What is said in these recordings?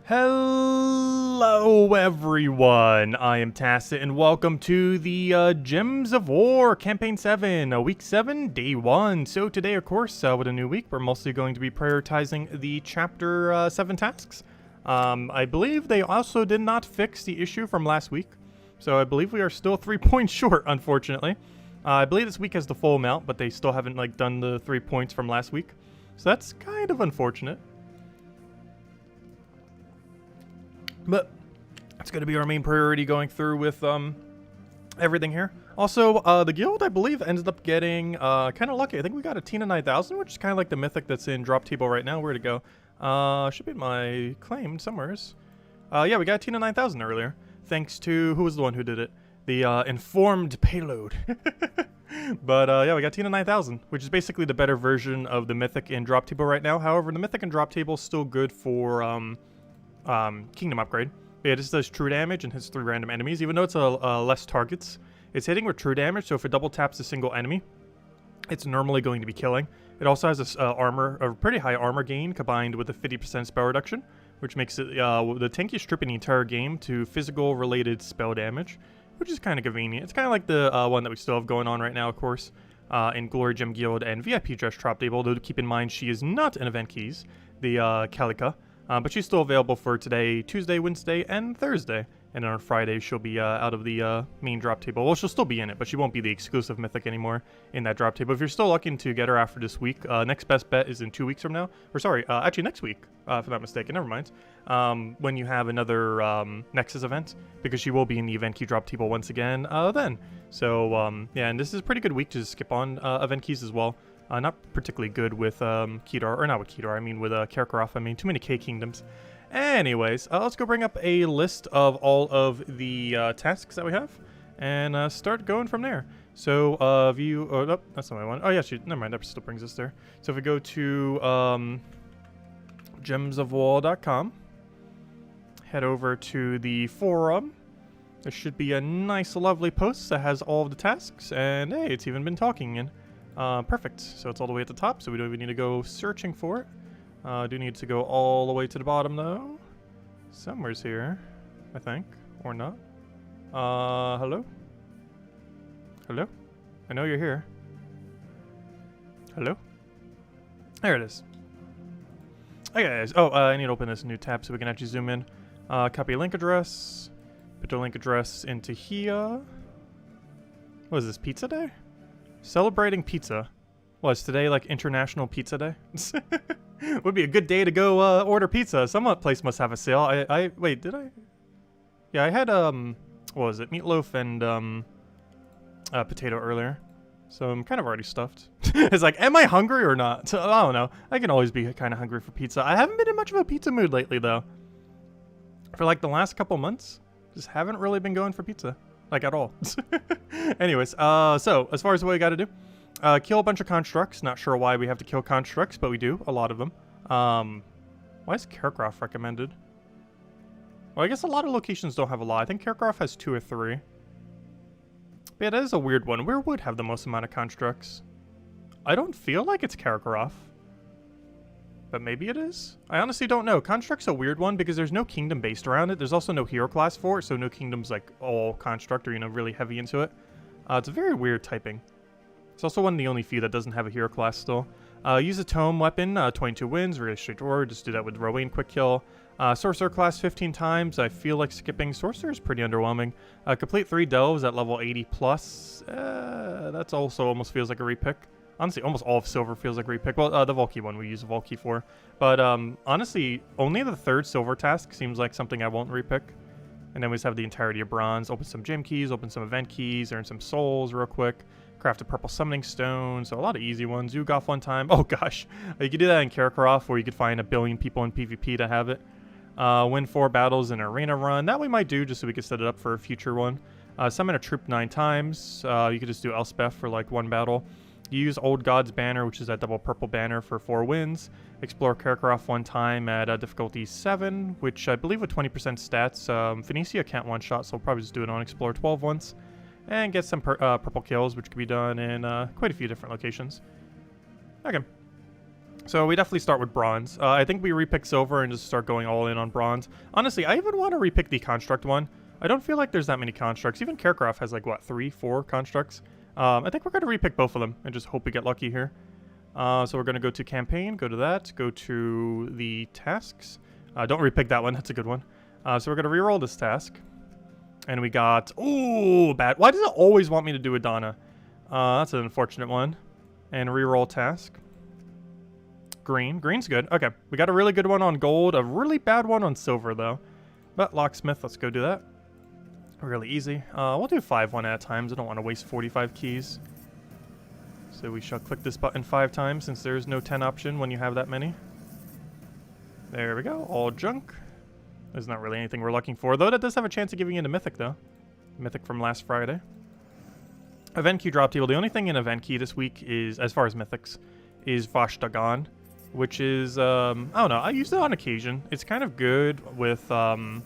Hello everyone, I am Tacit and welcome to the Gems of War Campaign 7, Week 7, Day 1. So today, of course, with a new week, we're mostly going to be prioritizing the Chapter 7 tasks. I believe they also did not fix the issue from last week, so I believe we are still 3 points short, unfortunately. I believe this week has the full amount, but they still haven't done the 3 points from last week, so that's kind of unfortunate. But it's going to be our main priority going through with everything here. Also, the guild, I believe, ended up getting kind of lucky. I think we got a Tina 9000, which is kind of like the mythic that's in drop table right now. Where'd it go? Should be in my claim somewheres. Yeah, we got a Tina 9000 earlier. Thanks to, who was the one who did it? The informed payload. But yeah, we got Tina 9000, which is basically the better version of the mythic in drop table right now. However, the mythic in drop table is still good for kingdom upgrade. Yeah, this does true damage and hits 3 random enemies, even though it's less targets. It's hitting with true damage, so if it double taps a single enemy, it's normally going to be killing. It also has a pretty high armor gain combined with a 50% spell reduction, which makes it the tankiest trip in the entire game to physical related spell damage, which is kind of convenient. It's kind of like the one that we still have going on right now, of course, in Glory Gem Guild and VIP Dress Drop Table, though keep in mind she is not an event keys, the Calica. But she's still available for today, Tuesday, Wednesday, and Thursday. And then on Friday, she'll be out of the main drop table. Well, she'll still be in it, but she won't be the exclusive mythic anymore in that drop table. If you're still looking to get her after this week, next best bet is in 2 weeks from now. Or sorry, actually next week, if I'm not mistaken. Never mind. When you have another Nexus event, because she will be in the event key drop table once again then. So, yeah, and this is a pretty good week to skip on event keys as well. Not particularly good with Kedar, or not with Kedar, I mean with Karkaroff. I mean, too many K kingdoms. Anyways, let's go bring up a list of all of the tasks that we have, and start going from there. So, view, oh, nope, that's not what I want. Oh yeah, never mind, that still brings us there. So if we go to gemsofwall.com, head over to the forum. There should be a nice, lovely post that has all of the tasks, and hey, it's even been talking in. Perfect. So it's all the way at the top, so we don't even need to go searching for it. Do need to go all the way to the bottom, though. Somewhere's here, I think. Or not. Hello? Hello? I know you're here. Hello? There it is. Okay, guys. Oh, I need to open this new tab so we can actually zoom in. Copy link address. Put the link address into here. What is this, Pizza Day? Celebrating pizza. Was today like International Pizza Day? Would be a good day to go order pizza. Some place must have a sale. Wait, did I? Yeah, I had what was it? Meatloaf and potato earlier. So I'm kind of already stuffed. It's like, am I hungry or not? I don't know. I can always be kind of hungry for pizza. I haven't been in much of a pizza mood lately though. For like the last couple months, just haven't really been going for pizza. Like, at all. Anyways, so, as far as what we gotta do, kill a bunch of constructs. Not sure why we have to kill constructs, but we do. A lot of them. Why is Karkaroff recommended? Well, I guess a lot of locations don't have a lot. I think Karkaroff has 2 or 3. But yeah, that is a weird one. Where would have the most amount of constructs? I don't feel like it's Karkaroff. But maybe it is? I honestly don't know. Construct's a weird one because there's no kingdom based around it. There's also no hero class for it, so no kingdom's like all construct or, you know, really heavy into it. It's a very weird typing. It's also one of the only few that doesn't have a hero class still. Use a tome weapon, 22 wins, really straightforward. Just do that with Rowan quick kill. Sorcerer class 15 times. I feel like skipping Sorcerer is pretty underwhelming. Complete 3 delves at level 80 plus. That's also almost feels like a repick. Honestly, almost all of silver feels like repick. Well, the Volkey one we use a Volkey for. But honestly, only the 3rd silver task seems like something I won't repick. And then we just have the entirety of bronze. Open some gem keys, open some event keys, earn some souls real quick. Craft a purple summoning stone. So a lot of easy ones. Zugoff one time. Oh gosh. You could do that in Karkaroff, where you could find 1 billion people in PvP to have it. Win 4 battles in an arena run. That we might do just so we could set it up for a future one. Summon a troop 9 times. You could just do Elspeth for like 1 battle. You use Old God's Banner, which is that double purple banner for 4 wins. Explore Karkaroff 1 time at difficulty 7, which I believe with 20% stats. Phoenicia can't one-shot, so we'll probably just do it on Explore 12 once. And get some purple kills, which can be done in quite a few different locations. Okay. So we definitely start with bronze. I think we repick silver and just start going all in on bronze. Honestly, I even want to repick the construct one. I don't feel like there's that many constructs. Even Carecraft has like, what, 3, 4 constructs? I think we're going to repick both of them and just hope we get lucky here. So we're going to go to campaign, go to that, go to the tasks. Don't repick that one, that's a good one. So we're going to reroll this task. And we got, ooh, bad. Why does it always want me to do a Donna? That's an unfortunate one. And reroll task. Green. Green's good. Okay. We got a really good one on gold. A really bad one on silver, though. But locksmith, let's go do that. Really easy. We'll do 5 one at a time. I don't want to waste 45 keys. So we shall click this button 5 times since there is no 10 option when you have that many. There we go. All junk. There's not really anything we're looking for, though that does have a chance of giving you into Mythic, though. Mythic from last Friday. Event key drop table. The only thing in event key this week is, as far as Mythics, is Vashtagan, which is, I don't know, I use it on occasion. It's kind of good with Iron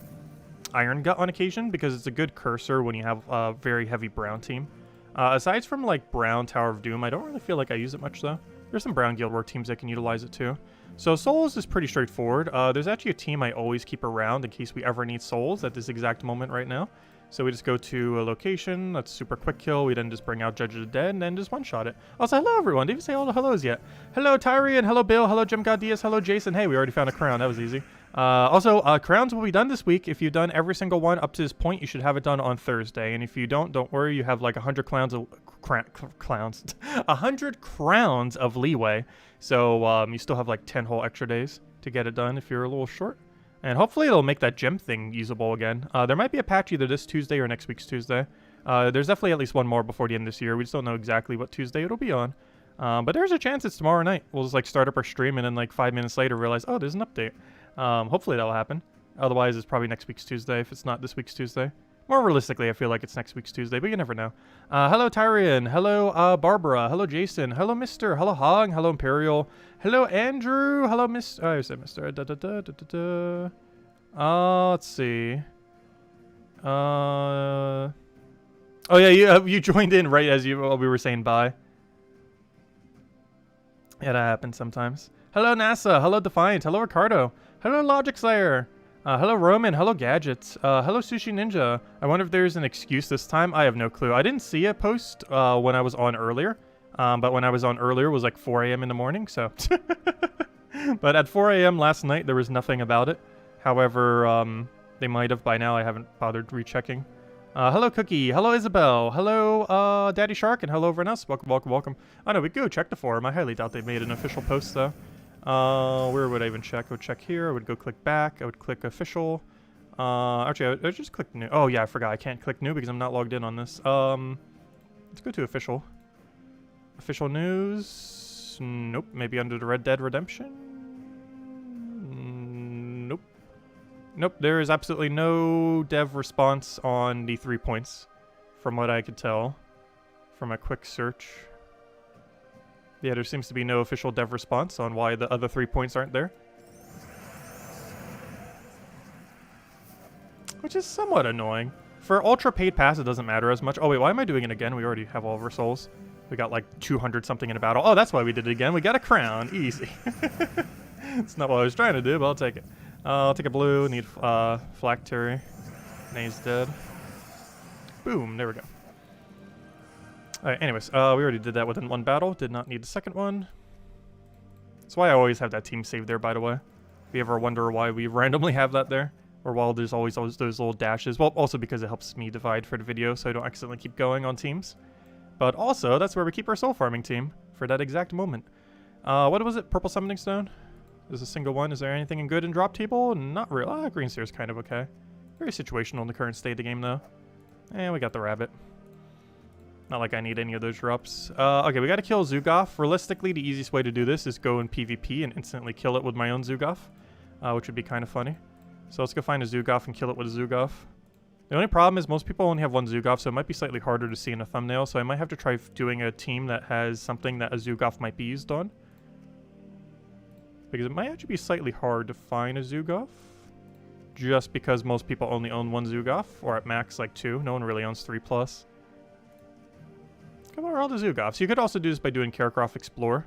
Gut on occasion because it's a good cursor when you have a very heavy brown team. Aside from like brown Tower of Doom, I don't really feel like I use it much though. There's some brown Guild War teams that can utilize it too. So Souls is pretty straightforward. There's actually a team I always keep around in case we ever need Souls at this exact moment right now. So we just go to a location, that's super quick kill, we then just bring out Judge of the Dead and then just one-shot it. Also, hello everyone, didn't even say all the hellos yet. Hello Tyrion, hello Bill, hello Jim God Diaz, hello Jason. Hey, we already found a crown, that was easy. Also, crowns will be done this week. If you've done every single one up to this point, you should have it done on Thursday. And if you don't worry, you have like 100 clowns of 100 crowns of leeway. So you still have like 10 whole extra days to get it done if you're a little short. And hopefully it'll make that gem thing usable again. There might be a patch either this Tuesday or next week's Tuesday. There's definitely at least one more before the end of this year. We just don't know exactly what Tuesday it'll be on. But there's a chance it's tomorrow night. We'll just like start up our stream and then like 5 minutes later realize, oh, there's an update. Hopefully that'll happen. Otherwise, it's probably next week's Tuesday if it's not this week's Tuesday. More realistically, I feel like it's next week's Tuesday, but you never know. Hello, Tyrion. Hello, Barbara. Hello, Jason. Hello, Mr. Hello, Hog. Hello, Imperial. Hello, Andrew. Hello, Mr. Oh, I said Mr. Let's see. Oh, yeah, you joined in right as we were saying bye. Yeah, that happens sometimes. Hello, NASA. Hello, Defiant. Hello, Ricardo. Hello, Logic Slayer. Hello, Roman. Hello, Gadgets. Hello, Sushi Ninja. I wonder if there's an excuse this time. I have no clue. I didn't see a post when I was on earlier. But when I was on earlier, it was like 4 a.m. in the morning, so. But at 4 a.m. last night, there was nothing about it. However, they might have by now. I haven't bothered rechecking. Hello, Cookie. Hello, Isabel. Hello, Daddy Shark. And hello, everyone else. Welcome, welcome, welcome. Oh, no, we go check the forum. I highly doubt they made an official post, though. Where would I even check? I would check here. I would go click back. I would click official. Actually, I would just click new. Oh, yeah, I forgot. I can't click new because I'm not logged in on this. Let's go to official. Official news. Nope. Maybe under the Red Dead Redemption. Nope. Nope. There is absolutely no dev response on the 3 points, from what I could tell from a quick search. Yeah, there seems to be no official dev response on why the other 3 points aren't there. Which is somewhat annoying. For Ultra Paid Pass, it doesn't matter as much. Oh, wait, why am I doing it again? We already have all of our souls. We got like 200 something in a battle. Oh, that's why we did it again. We got a crown. Easy. It's not what I was trying to do, but I'll take it. I'll take a blue. Need Phylactery. Naze dead. Boom. There we go. Alright, anyways, we already did that within one battle. Did not need the second one. That's why I always have that team saved there, by the way. If you ever wonder why we randomly have that there, or while there's always those little dashes. Well, also because it helps me divide for the video so I don't accidentally keep going on teams. But also, that's where we keep our soul farming team for that exact moment. What was it? Purple Summoning Stone? There's a single one. Is there anything in good in drop table? Not really. Green Seer's kind of okay. Very situational in the current state of the game, though. And we got the rabbit. Not like I need any of those drops. Okay, we gotta kill Zugoff. Realistically, the easiest way to do this is go in PvP and instantly kill it with my own Zugoff, which would be kind of funny. So let's go find a Zugoff and kill it with a Zugoff. The only problem is most people only have one Zugoff, so it might be slightly harder to see in a thumbnail, so I might have to try doing a team that has something that a Zugoff might be used on. Because it might actually be slightly hard to find a Zugoff. Just because most people only own one Zugoff, or at max like 2. No one really owns 3+. Come on, all the Zugoffs. You could also do this by doing Carecraft Explore.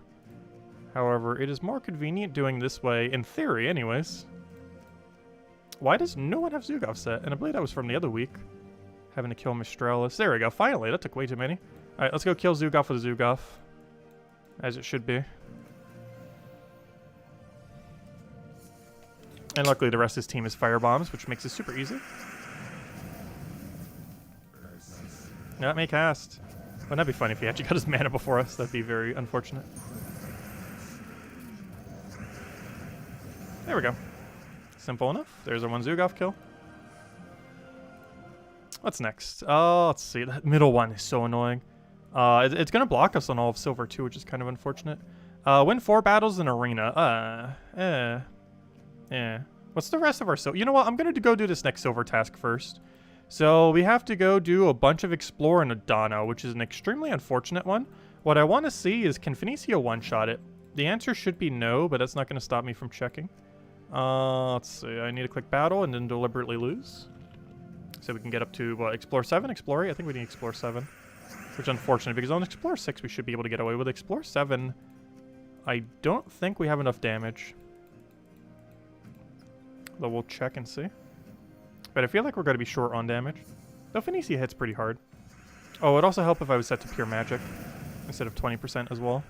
However, it is more convenient doing this way, in theory anyways. Why does no one have Zugov set? And I believe that was from the other week. Having to kill Mistralis. There we go, finally, that took way too many. Alright, let's go kill Zugov with Zugov. As it should be. And luckily the rest of his team is firebombs, which makes it super easy. That may cast. Wouldn't that be funny if he actually got his mana before us? That'd be very unfortunate. There we go. Simple enough. There's our one Zugov kill. What's next? Let's see. That middle one is so annoying. It's going to block us on all of silver too, which is kind of unfortunate. Win 4 battles in arena. What's the rest of our silver? You know what? I'm going to go do this next silver task first. So we have to go do a bunch of explore in Adana, which is an extremely unfortunate one. What I want to see is, can Phoenicia one-shot it? The answer should be no, but that's not going to stop me from checking. Let's see. I need to click battle and then deliberately lose. So we can get up to, what, Explore 7? Explore 8? I think we need Explore 7. Which is unfortunate, because on Explore 6 we should be able to get away with. Explore 7, I don't think we have enough damage. Though we'll check and see. But I feel like we're going to be short on damage. Though Phoenicia hits pretty hard. Oh, it'd also help if I was set to pure magic instead of 20% as well.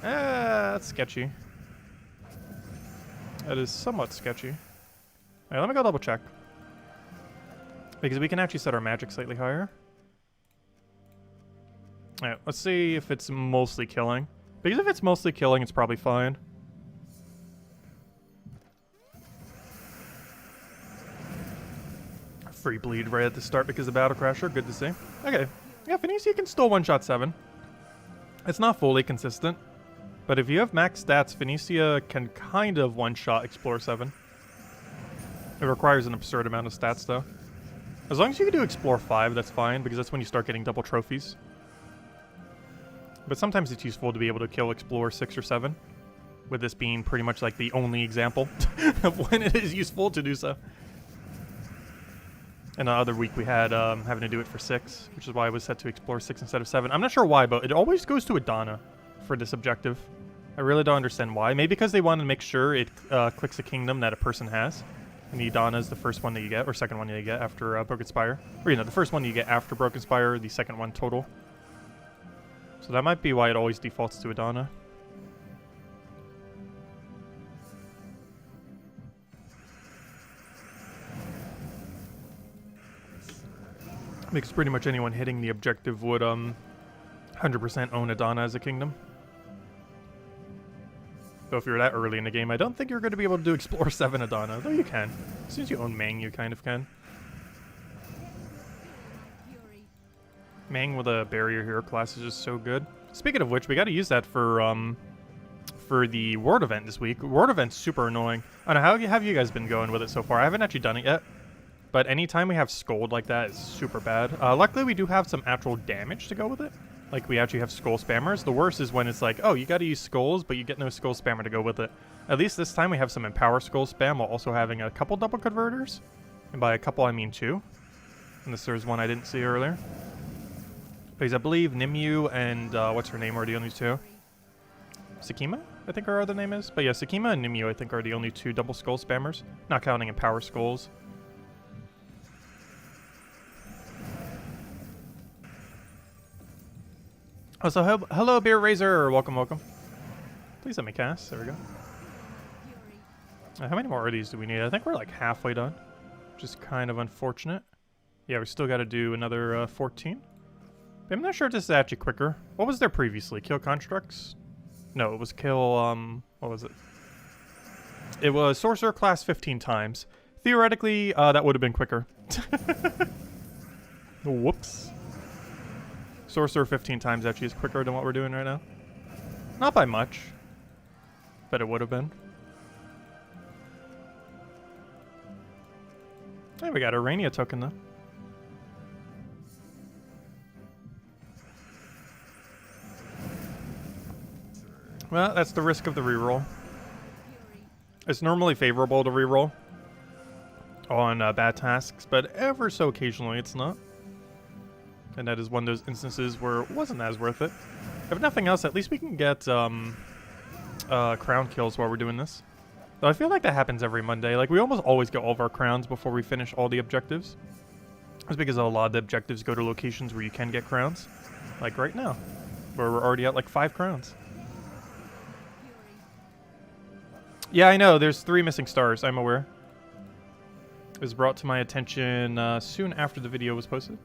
That's sketchy. That is somewhat sketchy. Alright, let me go double check. Because we can actually set our magic slightly higher. Alright, let's see if it's mostly killing. Because if it's mostly killing, it's probably fine. Free bleed right at the start because of Battle Crasher. Good to see. Okay. Yeah, Phoenicia can still one-shot 7. It's not fully consistent. But if you have max stats, Phoenicia can kind of one-shot Explore 7. It requires an absurd amount of stats, though. As long as you can do Explore 5, that's fine, because that's when you start getting double trophies. But sometimes it's useful to be able to kill Explore 6 or 7. With this being pretty much like the only example of when it is useful to do so. And the other week we had having to do it for 6, which is why I was set to Explore 6 instead of 7. I'm not sure why, but it always goes to Adana for this objective. I really don't understand why. Maybe because they want to make sure it clicks a kingdom that a person has. And the Adana is the first one that you get, or second one that you get after Broken Spire. Or, you know, the first one you get after Broken Spire, the second one total. So that might be why it always defaults to Adana. Because pretty much anyone hitting the objective would 100% own Adana as a kingdom. Though if you're that early in the game, I don't think you're going to be able to do Explore 7 Adana. Though you can. As soon as you own Mang, you kind of can. Mang with a barrier hero class is just so good. Speaking of which, we got to use that for the Ward event this week. Ward event's super annoying. I don't know, how have you guys been going with it so far? I haven't actually done it yet. But anytime we have Scold like that, it's super bad. Luckily, we do have some actual damage to go with it. Like, we actually have Skull Spammers. The worst is when it's like, oh, you gotta use Skulls, but you get no Skull Spammer to go with it. At least this time we have some Empower Skull Spam while also having a couple double converters. And by a couple, I mean 2. Unless there's one I didn't see earlier. Because I believe Nimue and, what's her name are the only 2. Sakima, I think her other name is. But yeah, Sakima and Nimue, I think, are the only 2 double Skull Spammers. Not counting Empower Skulls. Oh, so hello, Beer Razor. Welcome, welcome. Please let me cast. There we go. How many more of these do we need? I think we're like halfway done. Which is kind of unfortunate. Yeah, we still got to do another 14. But I'm not sure if this is actually quicker. What was there previously? Kill Constructs? No, it was kill, what was it? It was Sorcerer class 15 times. Theoretically, that would have been quicker. Whoops. Sorcerer 15 times actually is quicker than what we're doing right now. Not by much, but it would have been. Hey, we got a Rania token though. Well, that's the risk of the reroll. It's normally favorable to reroll on bad tasks, but ever so occasionally it's not. And that is one of those instances where it wasn't as worth it. If nothing else, at least we can get crown kills while we're doing this. Though I feel like that happens every Monday. Like, we almost always get all of our crowns before we finish all the objectives. It's because a lot of the objectives go to locations where you can get crowns. Like right now, where we're already at like 5 crowns. Yeah, I know. There's 3 missing stars. I'm aware. It was brought to my attention soon after the video was posted.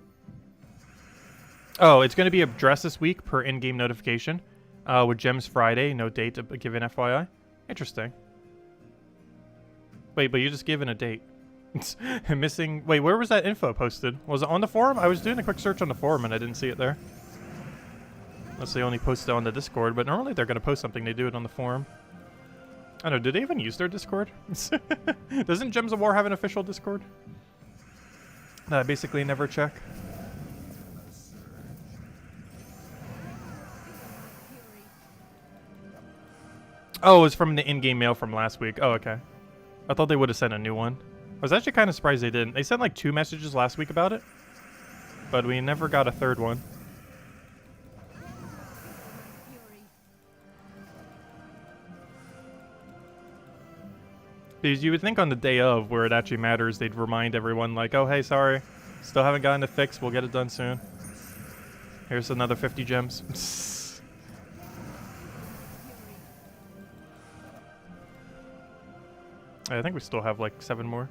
Oh, it's going to be addressed this week per in-game notification. With Gems Friday, no date given FYI. Interesting. Wait, but you just given a date. Missing... Wait, where was that info posted? Was it on the forum? I was doing a quick search on the forum and I didn't see it there. Unless they only posted it on the Discord, but normally they're going to post something, they do it on the forum. I don't know, do they even use their Discord? Doesn't Gems of War have an official Discord? That I basically never check. Oh, it's from the in-game mail from last week. Oh, okay. I thought they would have sent a new one. I was actually kind of surprised they didn't. They sent like 2 messages last week about it, but we never got a 3rd one. Because you would think on the day of, where it actually matters, they'd remind everyone like, oh, hey, sorry, still haven't gotten it fixed. We'll get it done soon. Here's another 50 gems. I think we still have like 7 more.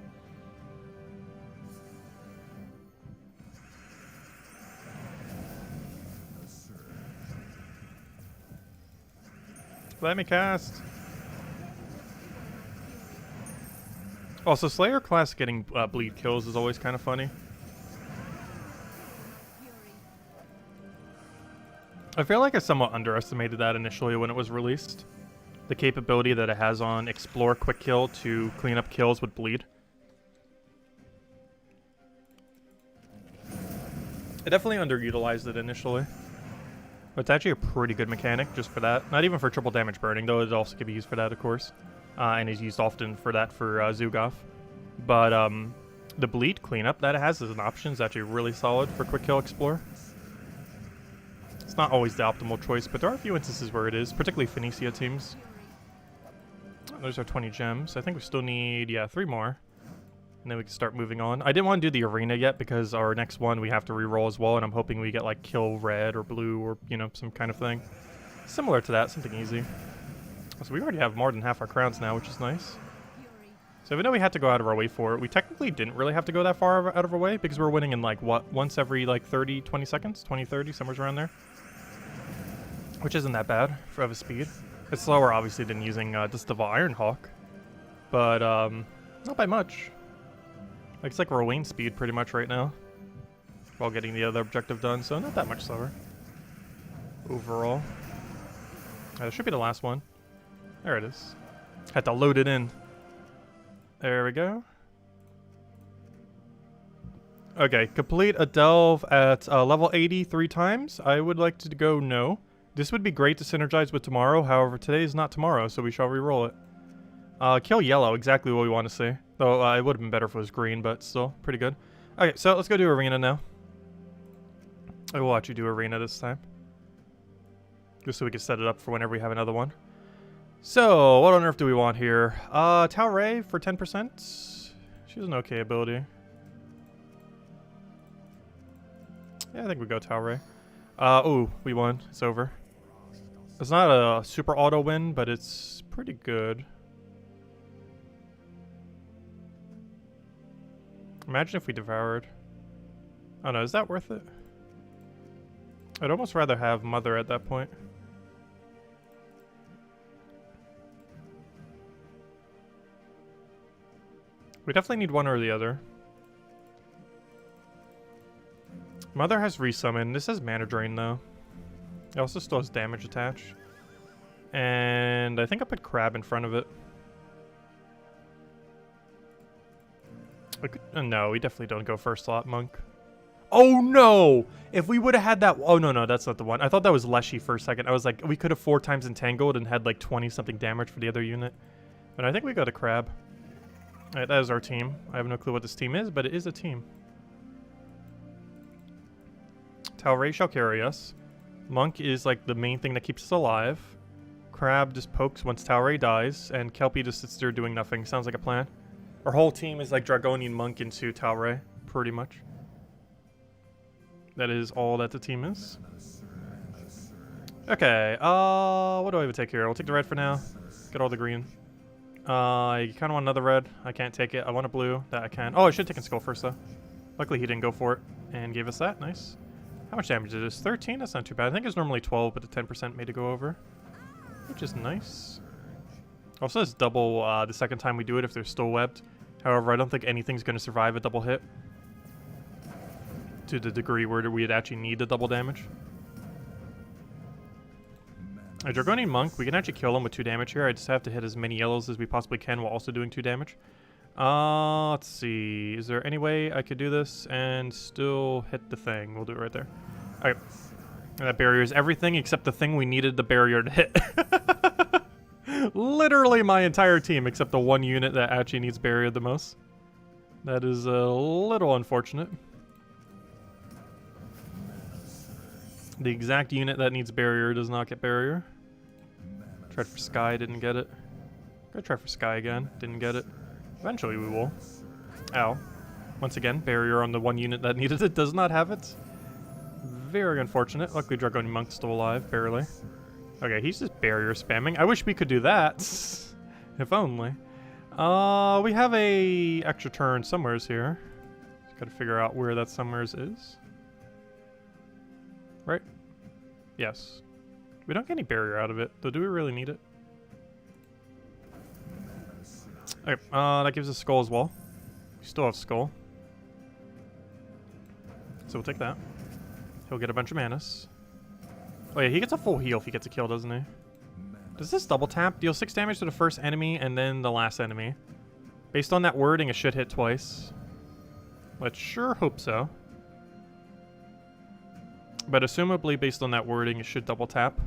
Let me cast. Also, Slayer class getting bleed kills is always kind of funny. I feel like I somewhat underestimated that initially when it was released. The capability that it has on Explore Quick Kill to clean up kills with bleed. I definitely underutilized it initially. But it's actually a pretty good mechanic just for that. Not even for triple damage burning, though it also can be used for that, of course. And is used often for that for Zugoff. But the bleed cleanup that it has as an option is actually really solid for Quick Kill Explore. It's not always the optimal choice, but there are a few instances where it is, particularly Phoenicia teams. There's our 20 gems. I think we still need, yeah, 3 more. And then we can start moving on. I didn't want to do the arena yet because our next one we have to reroll as well, and I'm hoping we get like kill red or blue or, you know, some kind of thing. Similar to that, something easy. So we already have more than half our crowns now, which is nice. So even though we had to go out of our way for it, we technically didn't really have to go that far out of our way because we're winning in like, what, once every like 30, 20 seconds? 20, 30, somewhere around there. Which isn't that bad for a speed. It's slower, obviously, than using just the Ironhawk. But, not by much. Like, it's like we're Wayne speed pretty much right now. While getting the other objective done, so not that much slower. Overall. That should be the last one. There it is. Had to load it in. There we go. Okay, complete a delve at level 80 3 times. I would like to go no. This would be great to synergize with tomorrow, however today is not tomorrow, so we shall re-roll it. Kill yellow, exactly what we want to see. Though it would have been better if it was green, but still, pretty good. Okay, so let's go do arena now. I will watch you do arena this time. Just so we can set it up for whenever we have another one. So, what on earth do we want here? Tao Ray for 10%. She has an okay ability. Yeah, I think we go Tao Ray. Ooh, we won. It's over. It's not a super auto win, but it's pretty good. Imagine if we devoured. Oh no, is that worth it? I'd almost rather have Mother at that point. We definitely need one or the other. Mother has resummon. This has mana drain though. It also still has damage attached. And I think I put Crab in front of it. No, we definitely don't go first slot Monk. Oh no! If we would have had that... Oh no, that's not the one. I thought that was Leshy for a second. I was like, we could have 4 times entangled and had like 20 something damage for the other unit. But I think we go to Crab. Alright, that is our team. I have no clue what this team is, but it is a team. Tao Ray shall carry us. Monk is like the main thing that keeps us alive. Crab just pokes once Talray dies, and Kelpie just sits there doing nothing. Sounds like a plan. Our whole team is like Dragonian Monk into Talray, pretty much. That is all that the team is. Okay, what do I even take here? I'll take the red for now. Get all the green. I kind of want another red. I can't take it. I want a blue. That I can. Oh, I should have taken Skull first, though. Luckily, he didn't go for it and gave us that. Nice. How much damage is this? 13? That's not too bad. I think it's normally 12, but the 10% made it go over. Which is nice. Also, it's double the second time we do it if they're still webbed. However, I don't think anything's going to survive a double hit. To the degree where we'd actually need the double damage. A Dragonian Monk, we can actually kill him with 2 damage here. I just have to hit as many yellows as we possibly can while also doing 2 damage. Let's see. Is there any way I could do this and still hit the thing? We'll do it right there. Alright. That barrier is everything except the thing we needed the barrier to hit. Literally my entire team except the one unit that actually needs barrier the most. That is a little unfortunate. The exact unit that needs barrier does not get barrier. Tried for Sky, didn't get it. Gonna try for Sky again, didn't get it. Eventually we will. Ow. Once again, barrier on the one unit that needed it does not have it. Very unfortunate. Luckily Dragonian Monk's still alive, barely. Okay, he's just barrier spamming. I wish we could do that. If only. We have a extra turn somewheres here. Just gotta figure out where that somewheres is. Right? Yes. We don't get any barrier out of it, though. Do we really need it? Okay, that gives us Skull as well. We still have Skull. So we'll take that. He'll get a bunch of manas. Oh yeah, he gets a full heal if he gets a kill, doesn't he? Does this double tap? Deal 6 damage to the first enemy and then the last enemy. Based on that wording, it should hit twice. Let's sure hope so. But assumably, based on that wording, it should double tap.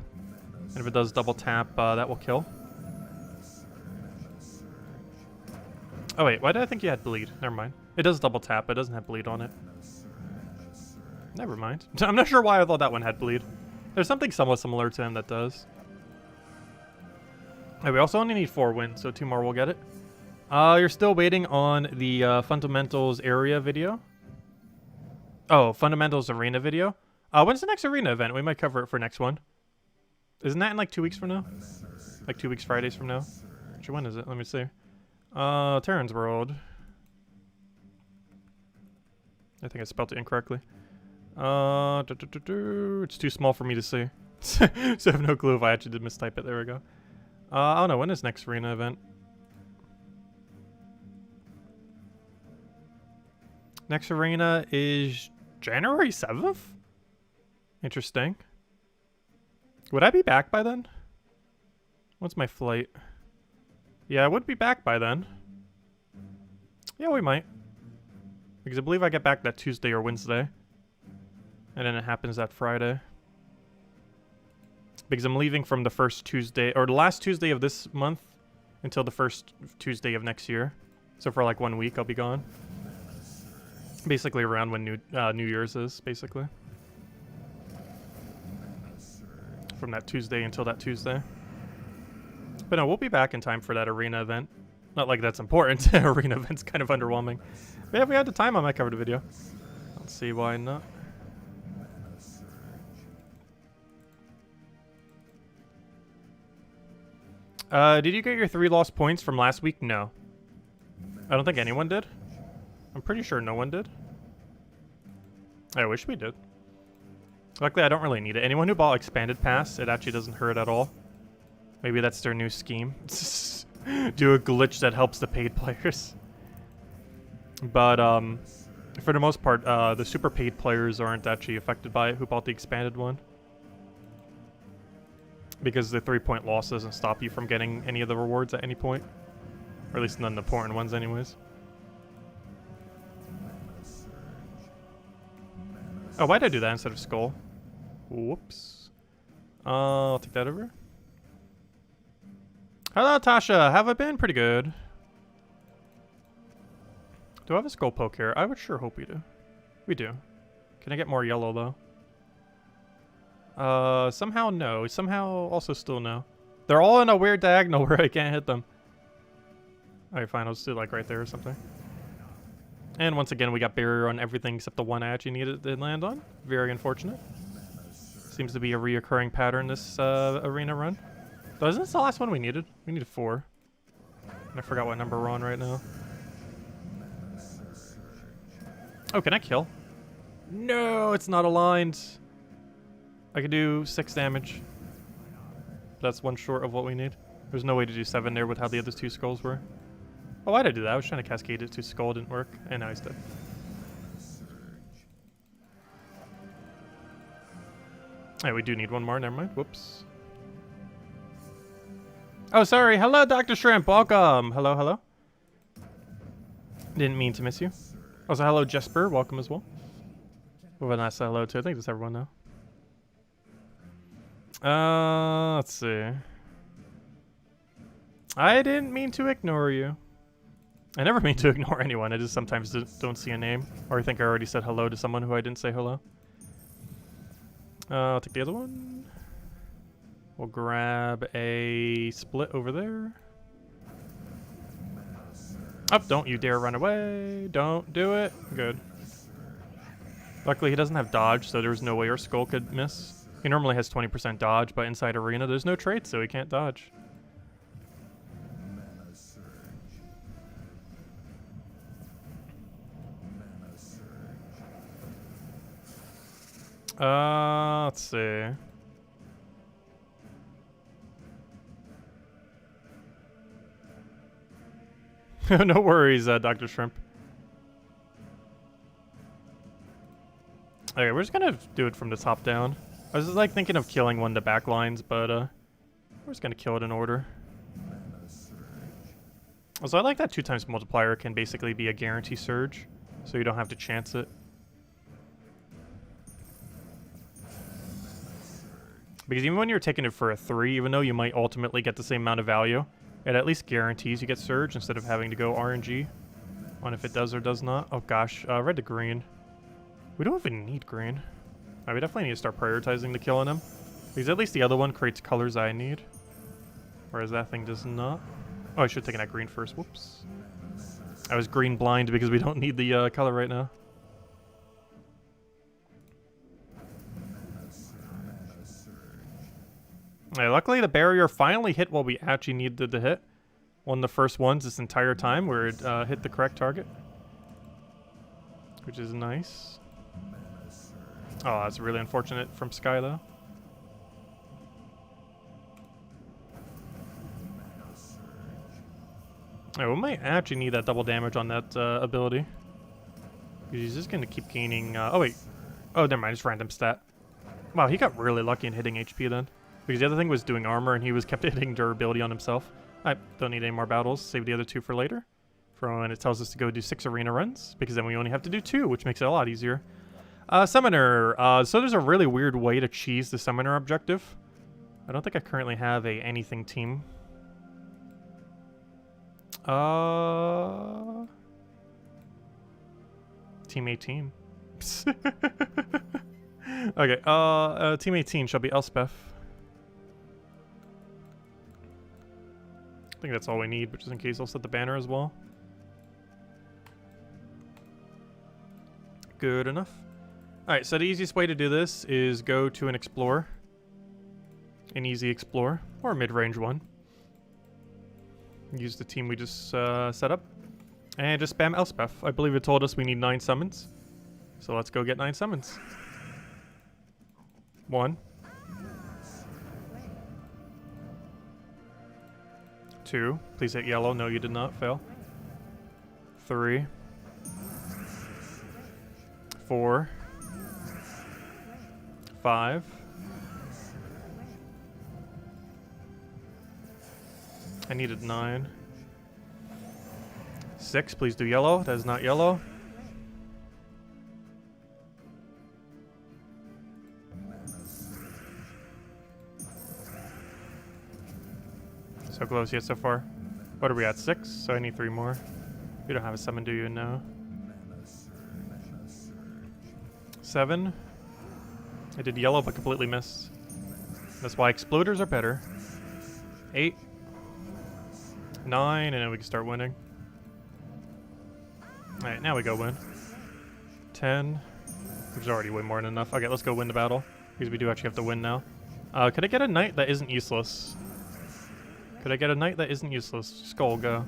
And if it does double tap, that will kill. Oh wait, why did I think you had bleed? Never mind. It does double tap, but it doesn't have bleed on it. Never mind. I'm not sure why I thought that one had bleed. There's something somewhat similar to him that does. Hey, we also only need 4 wins, so 2 more will get it. You're still waiting on the Fundamentals area video. Oh, Fundamentals Arena video? When's the next arena event? We might cover it for next one. Isn't that in like 2 weeks from now? Like 2 weeks Fridays from now? Actually, when is it? Let me see. Terran's World. I think I spelled it incorrectly. It's too small for me to see. So I have no clue if I actually did mistype it. There we go. I don't know. When is next arena event? Next arena is January 7th? Interesting. Would I be back by then? What's my flight? Yeah, I would be back by then. Yeah, we might. Because I believe I get back that Tuesday or Wednesday. And then it happens that Friday. Because I'm leaving from the first Tuesday, or the last Tuesday of this month until the first Tuesday of next year. So for like 1 week, I'll be gone. Basically around when New Year's is, basically. From that Tuesday until that Tuesday. But no, we'll be back in time for that arena event. Not like that's important. Arena event's kind of underwhelming. But yeah, if we had the time, I might cover the video. Let's see why not. Did you get your 3 lost points from last week? No. I don't think anyone did. I'm pretty sure no one did. I wish we did. Luckily, I don't really need it. Anyone who bought Expanded Pass, it actually doesn't hurt at all. Maybe that's their new scheme. Do a glitch that helps the paid players. But, for the most part, the super paid players aren't actually affected by it who bought the expanded one. Because the 3-point loss doesn't stop you from getting any of the rewards at any point. Or at least none of the important ones anyways. Oh, why did I do that instead of Skull? Whoops. I'll take that over. Hello, Tasha. Have I been? Pretty good. Do I have a Skull poke here? I would sure hope we do. We do. Can I get more yellow, though? Somehow no. Somehow also still no. They're all in a weird diagonal where I can't hit them. Alright, fine. I'll just do like right there or something. And once again, we got barrier on everything except the one I actually needed to land on. Very unfortunate. Seems to be a reoccurring pattern this arena run. So isn't this the last one we needed? We needed 4. And I forgot what number we're on right now. Oh, can I kill? No, it's not aligned. I could do 6 damage. That's 1 short of what we need. There's no way to do 7 there with how the other 2 skulls were. Oh, why did I do that? I was trying to cascade it to skull, didn't work. And now he's dead. Hey, we do need 1 more, never mind. Whoops. Oh, sorry. Hello, Dr. Shrimp. Welcome. Hello, hello. Didn't mean to miss you. Also, hello, Jesper. Welcome as well. Well, a nice hello, too. I think that's everyone now. Let's see. I didn't mean to ignore you. I never mean to ignore anyone. I just sometimes don't see a name. Or I think I already said hello to someone who I didn't say hello. I'll take the other one. We'll grab a split over there. Oh, don't you dare run away. Don't do it. Good. Luckily, he doesn't have dodge, so there's no way our skull could miss. He normally has 20% dodge, but inside arena, there's no trait, so he can't dodge. Let's see. No worries, Dr. Shrimp. Okay, we're just gonna do it from the top down. I was just like thinking of killing one of the back lines, but we're just gonna kill it in order. Also, I like that 2 times multiplier can basically be a guarantee surge, so you don't have to chance it. Because even when you're taking it for a 3, even though you might ultimately get the same amount of value, it at least guarantees you get surge instead of having to go RNG on if it does or does not. Oh gosh, red to green. We don't even need green. We definitely need to start prioritizing the kill on him. Because at least the other one creates colors I need. Whereas that thing does not. Oh, I should have taken that green first. Whoops. I was green blind because we don't need the color right now. Luckily, the barrier finally hit what we actually needed to hit. One of the first ones this entire time where it hit the correct target. Which is nice. Oh, that's really unfortunate from Sky, though. We might actually need that double damage on that ability. Because he's just going to keep gaining... oh, wait. Oh, never mind. It's random stat. Wow, he got really lucky in hitting HP then. Because the other thing was doing armor, and he was kept hitting durability on himself. I don't need any more battles. Save the other 2 for later. For when it tells us to go do 6 arena runs. Because then we only have to do 2, which makes it a lot easier. Summoner. So there's a really weird way to cheese the summoner objective. I don't think I currently have a anything team. Team 18. Okay, Team 18 shall be Elspeth. I think that's all we need, but just in case I'll set the banner as well. Good enough. Alright, so the easiest way to do this is go to an Explorer. An easy Explorer, or a mid-range one. Use the team we just set up. And just spam Elspeth. I believe it told us we need 9 summons. So let's go get 9 summons. 1. 2. Please hit yellow. No, you did not. Fail. 3. 4. 5. I needed 9. 6. Please do yellow. That is not yellow. So close yet so far. What are we at? 6? So I need 3 more. You don't have a summon, do you? No. 7. I did yellow but completely missed. That's why exploders are better. 8, 9, and then we can start winning. Alright, now we go win. 10, which is already way more than enough. Okay, let's go win the battle, because we do actually have to win now. Could I get a knight that isn't useless? Could I get a knight that isn't useless? Skull, go.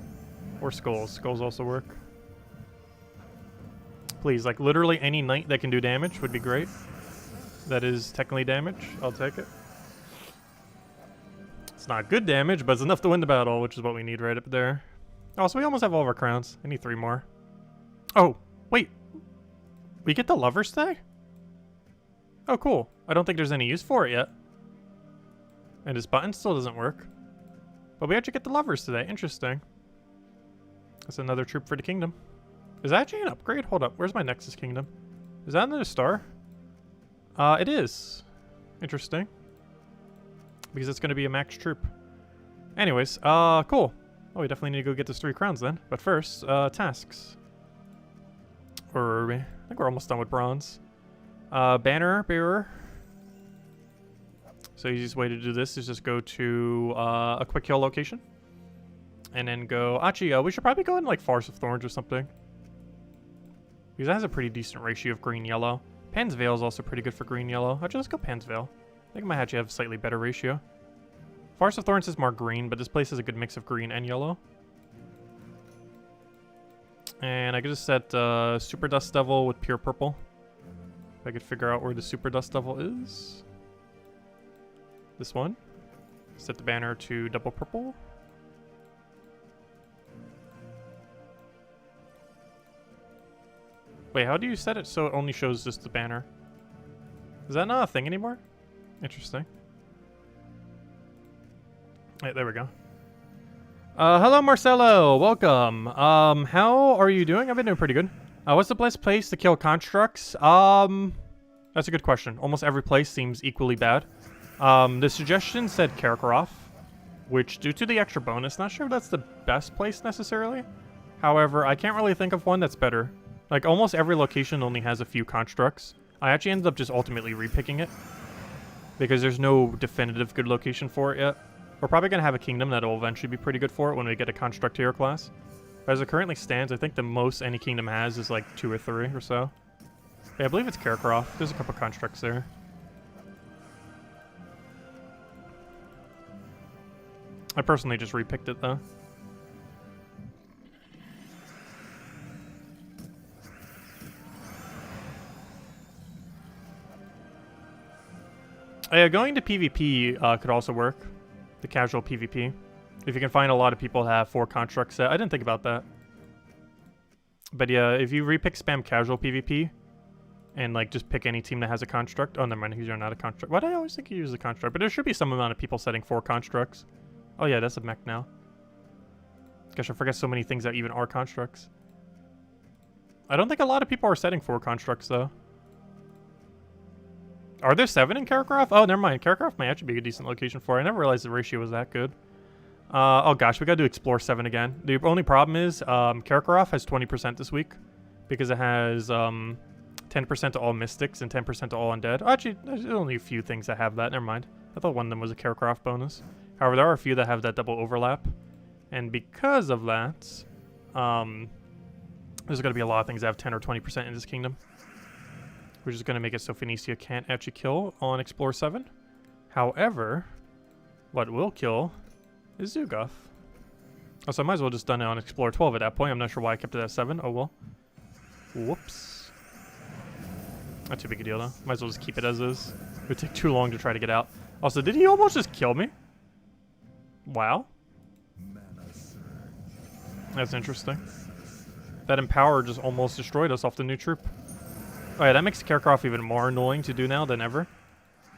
Or skulls. Skulls also work. Please, like literally any knight that can do damage would be great. That is technically damage. I'll take it. It's not good damage, but it's enough to win the battle, which is what we need right up there. Oh, so we almost have all of our crowns. I need 3 more. Oh, wait. We get the Lover's Stay? Oh, cool. I don't think there's any use for it yet. And this button still doesn't work. But we actually get the Lovers today. Interesting. That's another troop for the kingdom. Is that actually an upgrade? Hold up. Where's my Nexus Kingdom? Is that another star? It is. Interesting. Because it's going to be a max troop. Anyways, cool. Oh, we definitely need to go get those 3 crowns then. But first, tasks. Or, I think we're almost done with bronze. Banner bearer. So the easiest way to do this is just go to a quick kill location. And then go... Actually, we should probably go in like Forest of Thorns or something. Because that has a pretty decent ratio of green-yellow. Pan's Veil is also pretty good for green-yellow. Actually, let's go Pan's Veil. I think it might actually have a slightly better ratio. Forest of Thorns is more green, but this place has a good mix of green and yellow. And I could just set Super Dust Devil with pure purple. If I could figure out where the Super Dust Devil is. This one. Set the banner to double purple. Wait, how do you set it so it only shows just the banner? Is that not a thing anymore? Interesting. Right, there we go. Hello Marcelo, welcome. How are you doing? I've been doing pretty good. What's the best place to kill constructs? That's a good question. Almost every place seems equally bad. The suggestion said Karkaroff, which due to the extra bonus, not sure if that's the best place necessarily. However, I can't really think of one that's better. Like, almost every location only has a few constructs. I actually ended up just ultimately repicking it, because there's no definitive good location for it yet. We're probably going to have a kingdom that will eventually be pretty good for it when we get a construct hero class. But as it currently stands, I think the most any kingdom has is like 2 or 3 or so. Yeah, I believe it's Karkaroff. There's a couple constructs there. I personally just repicked it though. Yeah, going to PvP could also work. The casual PvP. If you can find a lot of people that have 4 constructs set. I didn't think about that. But yeah, if you repick spam casual PvP and like just pick any team that has a construct. Oh, never mind, you're not a construct. Why do I always think you use a construct? But there should be some amount of people setting 4 constructs. Oh yeah, that's a mech now. Gosh, I forget so many things that even are constructs. I don't think a lot of people are setting 4 constructs though. Are there 7 in Karkaroff? Oh, never mind. Karkaroff might actually be a decent location for it. I never realized the ratio was that good. Oh gosh, we gotta do Explore 7 again. The only problem is, Karkaroff has 20% this week. Because it has, 10% to all Mystics and 10% to all Undead. Oh, actually, there's only a few things that have that. Never mind. I thought one of them was a Karkaroff bonus. However, there are a few that have that double overlap. And because of that, there's gonna be a lot of things that have 10 or 20% in this kingdom. Which is going to make it so Phoenicia can't actually kill on Explore 7. However, what will kill is Zugoff. Oh, so I might as well just done it on Explore 12 at that point. I'm not sure why I kept it at 7. Oh well. Whoops. Not too big a deal though. Might as well just keep it as is. It would take too long to try to get out. Also, did he almost just kill me? Wow. That's interesting. That Empower just almost destroyed us off the new troop. Oh yeah, that makes Karkaroff even more annoying to do now than ever.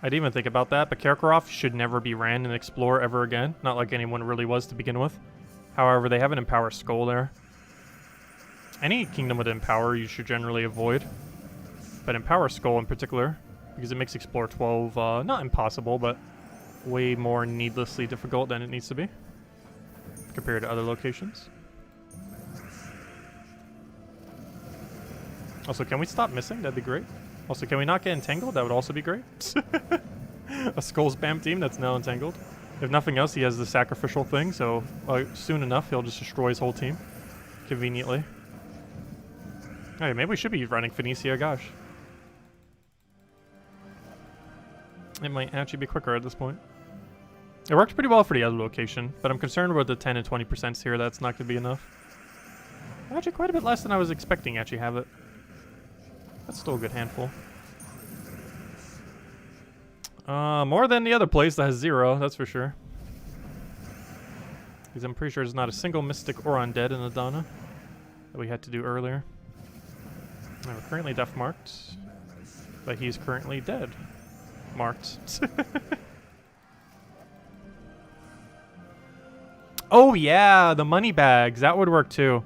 I didn't even think about that, but Karkaroff should never be ran in Explore ever again. Not like anyone really was to begin with. However, they have an Empower Skull there. Any kingdom with Empower you should generally avoid. But Empower Skull in particular, because it makes Explore 12 not impossible, but way more needlessly difficult than it needs to be. Compared to other locations. Also, can we stop missing? That'd be great. Also, can we not get entangled? That would also be great. A skull spam team that's now entangled. If nothing else, he has the sacrificial thing, so soon enough he'll just destroy his whole team. Conveniently. Hey, maybe we should be running Phoenicia, gosh. It might actually be quicker at this point. It worked pretty well for the other location, but I'm concerned with the 10 and 20% here. That's not going to be enough. Actually, quite a bit less than I was expecting actually have it. That's still a good handful. More than the other place that has 0, that's for sure. Because I'm pretty sure there's not a single Mystic or Undead in Adana that we had to do earlier. And we're currently death marked, but he's currently dead. Marked. Oh yeah, the money bags. That would work too.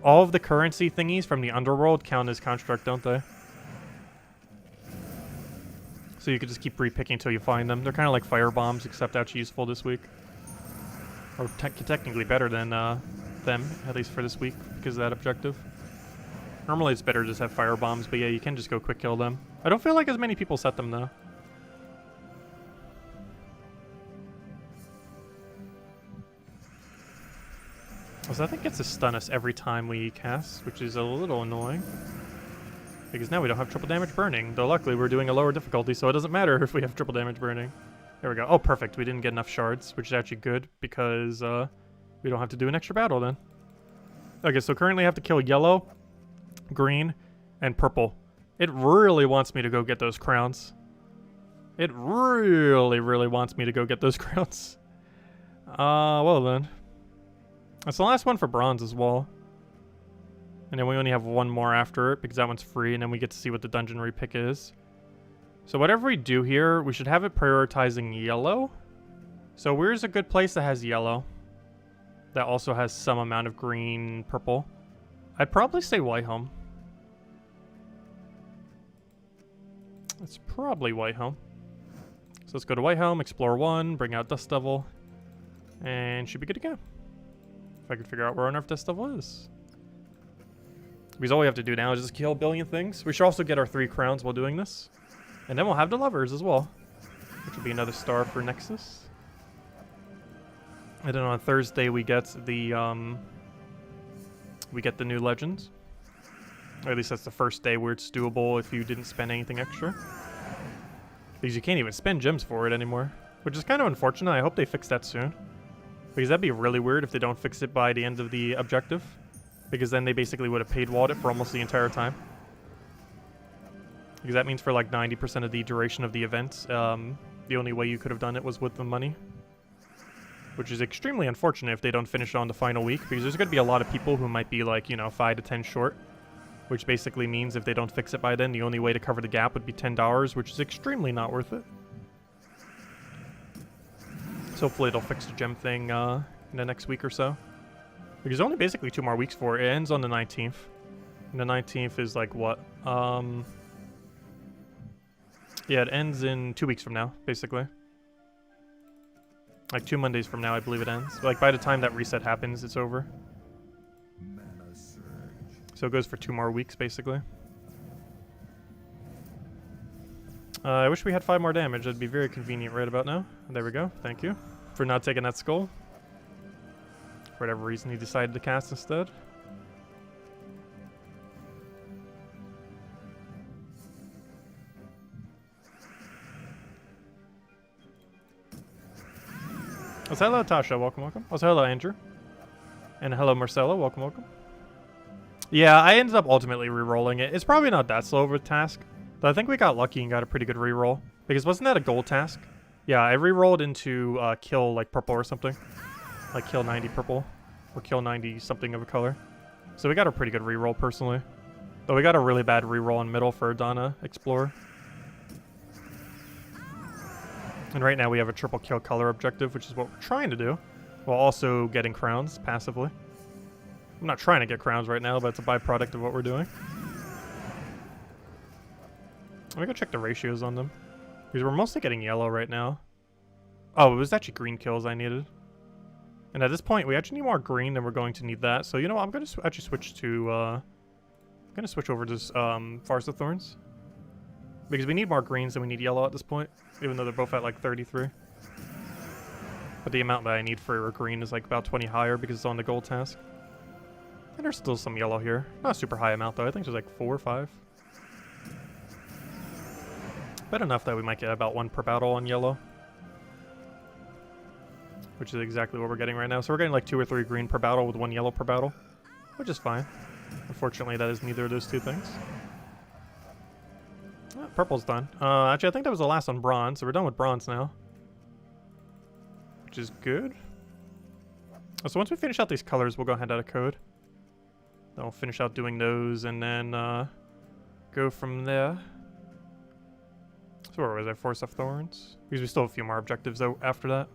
All of the currency thingies from the underworld count as construct, don't they? So you could just keep re-picking until you find them. They're kind of like fire bombs, except actually useful this week. Or technically better than them, at least for this week, because of that objective. Normally it's better to just have fire bombs, but yeah, you can just go quick kill them. I don't feel like as many people set them though. So I think it gets to stun us every time we cast, which is a little annoying. Because now we don't have triple damage burning, though luckily we're doing a lower difficulty, so it doesn't matter if we have triple damage burning. There we go. Oh, perfect. We didn't get enough shards, which is actually good, because we don't have to do an extra battle then. Okay, so currently I have to kill yellow, green, and purple. It really wants me to go get those crowns. It really, really wants me to go get those crowns. Well then. That's the last one for bronze as well. And then we only have one more after it because that one's free, and then we get to see what the dungeon repick is. So whatever we do here, we should have it prioritizing yellow. So where's a good place that has yellow? That also has some amount of green, purple. I'd probably say Whitehelm. It's probably Whitehelm. So let's go to Whitehelm, explore 1, bring out Dust Devil, and should be good to go. If I can figure out where on earth Dust Devil is. Because all we have to do now is just kill a billion things. We should also get our 3 crowns while doing this. And then we'll have the lovers as well, which will be another star for Nexus. And then on Thursday we get the new legends. Or at least that's the first day where it's doable if you didn't spend anything extra. Because you can't even spend gems for it anymore, which is kind of unfortunate. I hope they fix that soon. Because that'd be really weird if they don't fix it by the end of the objective. Because then they basically would have paid walled it for almost the entire time. Because that means for like 90% of the duration of the event, the only way you could have done it was with the money. Which is extremely unfortunate if they don't finish it on the final week. Because there's going to be a lot of people who might be like, you know, 5 to 10 short. Which basically means if they don't fix it by then, the only way to cover the gap would be $10, which is extremely not worth it. So hopefully it'll fix the gem thing in the next week or so. Because there's only basically 2 more weeks for it. It ends on the 19th. And the 19th is like what? Yeah, it ends in 2 weeks from now, basically. Like 2 Mondays from now, I believe it ends. Like by the time that reset happens, it's over. So it goes for 2 more weeks, basically. I wish we had 5 more damage. That'd be very convenient right about now. There we go. Thank you for not taking that skull. For whatever reason, he decided to cast instead. Oh, hello, Tasha. Welcome, welcome. Oh, hello, Andrew. And hello, Marcelo. Welcome, welcome. Yeah, I ended up ultimately re-rolling it. It's probably not that slow of a task. But I think we got lucky and got a pretty good re-roll. Because wasn't that a gold task? Yeah, I re-rolled into kill like purple or something. Like kill 90 purple. Or kill 90 something of a color. So we got a pretty good re-roll personally. Though we got a really bad re-roll in middle for Adana Explorer. And right now we have a triple kill color objective, which is what we're trying to do. While also getting crowns passively. I'm not trying to get crowns right now, but it's a byproduct of what we're doing. Let me go check the ratios on them. Because we're mostly getting yellow right now. Oh, it was actually green kills I needed. And at this point, we actually need more green than we're going to need that. So, you know what? I'm going to actually switch to... I'm going to switch over to Farce of Thorns. Because we need more greens than we need yellow at this point. Even though they're both at like 33. But the amount that I need for green is like about 20 higher because it's on the gold task. And there's still some yellow here. Not a super high amount though. I think there's like 4 or 5. But enough that we might get about 1 per battle on yellow. Which is exactly what we're getting right now. So we're getting like 2 or 3 green per battle with 1 yellow per battle. Which is fine. Unfortunately, that is neither of those two things. Purple's done. Actually, I think that was the last on bronze, so we're done with bronze now. Which is good. So once we finish out these colors, we'll go ahead and add a code. Then we'll finish out doing those, and then go from there. So where was I? Force of Thorns? Because we still have a few more objectives though after that.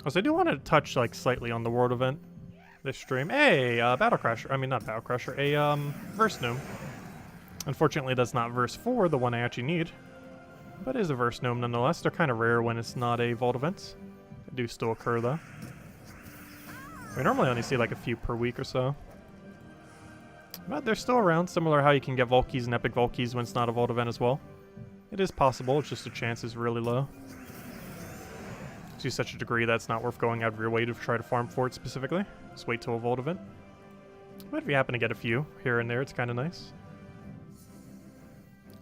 So I do want to touch like slightly on the world event this stream. Hey, Battle Crasher. I mean, not Battle Crasher. A Verse Gnome. Unfortunately, that's not Verse 4, the one I actually need. But it is a Verse Gnome nonetheless. They're kind of rare when it's not a Vault event. They do still occur though. We normally only see like a few per week or so. But they're still around, similar how you can get Vault keys and Epic Vault keys when it's not a Vault event as well. It is possible, it's just the chance is really low. To such a degree that's not worth going out of your way to try to farm for it specifically. Just wait till a Vault event. But if you happen to get a few here and there, it's kind of nice.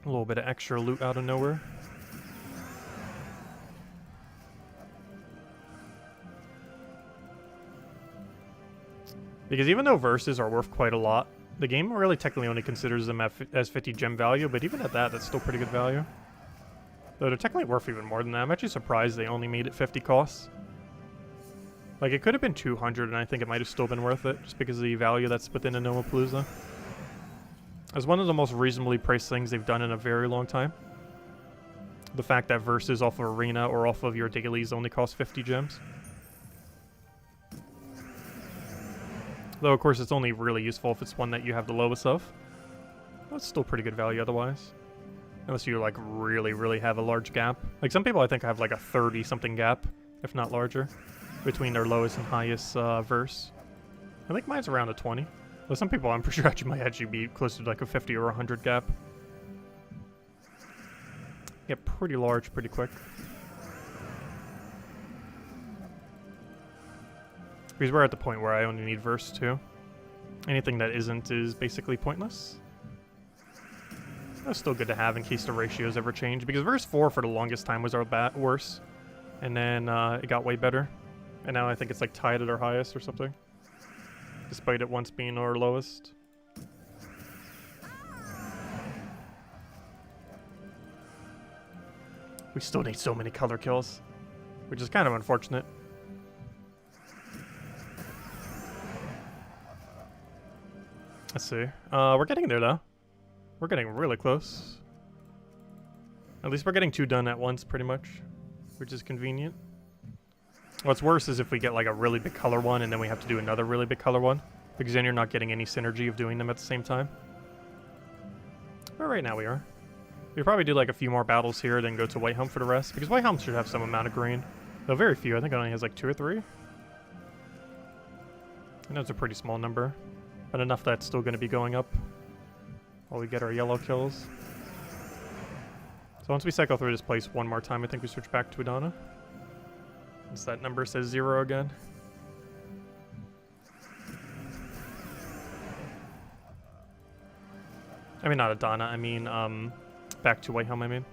A little bit of extra loot out of nowhere. Because even though verses are worth quite a lot, the game really technically only considers them as 50 gem value, but even at that, that's still pretty good value. Though they're technically worth even more than that. I'm actually surprised they only made it 50 costs. Like, it could have been 200, and I think it might have still been worth it, just because of the value that's within a Nomapalooza. It's one of the most reasonably priced things they've done in a very long time. The fact that verses off of Arena or off of your dailies only cost 50 gems. Though, of course, it's only really useful if it's one that you have the lowest of. But it's still pretty good value otherwise. Unless you, like, really have a large gap. Like, some people I think have, like, a 30-something gap, if not larger, between their lowest and highest verse. I think mine's around a 20. Though some people I'm pretty sure actually might actually be closer to, like, a 50 or 100 gap. Get pretty large pretty quick. Because we're at the point where I only need verse 2. Anything that isn't is basically pointless. That's still good to have in case the ratios ever change, because verse 4 for the longest time was our worse. And then it got way better. And now I think it's like tied at our highest or something. Despite it once being our lowest. We still need so many color kills, which is kind of unfortunate. Let's see. We're getting there, though. We're getting really close. At least we're getting 2 done at once, pretty much, which is convenient. What's worse is if we get, like, a really big color one and then we have to do another really big color one, because then you're not getting any synergy of doing them at the same time. But right now we are. We probably do, like, a few more battles here, then go to White Helm for the rest, because White Helm should have some amount of green. Though very few. I think it only has, like, 2 or 3. I know it's a pretty small number. But enough that's still going to be going up while we get our yellow kills. So once we cycle through this place one more time, I think we switch back to Adana. Once that number says 0 again. I mean, not Adana, I mean, back to White Helm, I mean.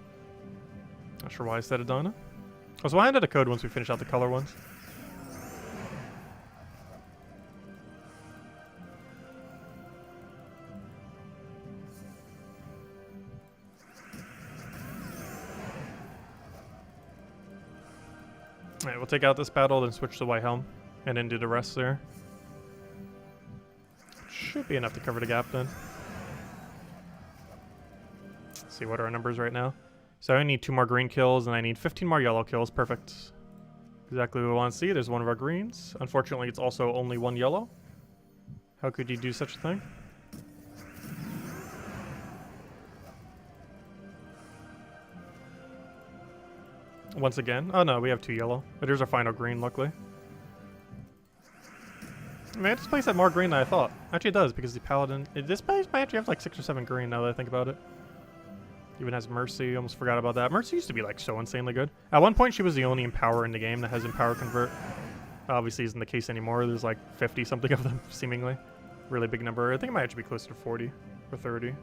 Not sure why I said Adana. Oh, so I added a code once we finish out the color ones. Alright, we'll take out this battle, then switch to White Helm, and then do the rest there. Should be enough to cover the gap then. Let's see, what are our numbers right now? So I need 2 more green kills, and I need 15 more yellow kills. Perfect. Exactly what we want to see. There's one of our greens. Unfortunately, it's also only 1 yellow. How could you do such a thing? Once again. Oh no, we have 2 yellow. But here's our final green, luckily. Man, this place had more green than I thought. Actually it does, because the paladin... This place might actually have like 6 or 7 green now that I think about it. Even has Mercy, almost forgot about that. Mercy used to be like so insanely good. At one point she was the only Empower in the game that has Empower Convert. obviously isn't the case anymore. There's like 50 something of them, seemingly. Really big number. I think it might actually be closer to 40 or 30.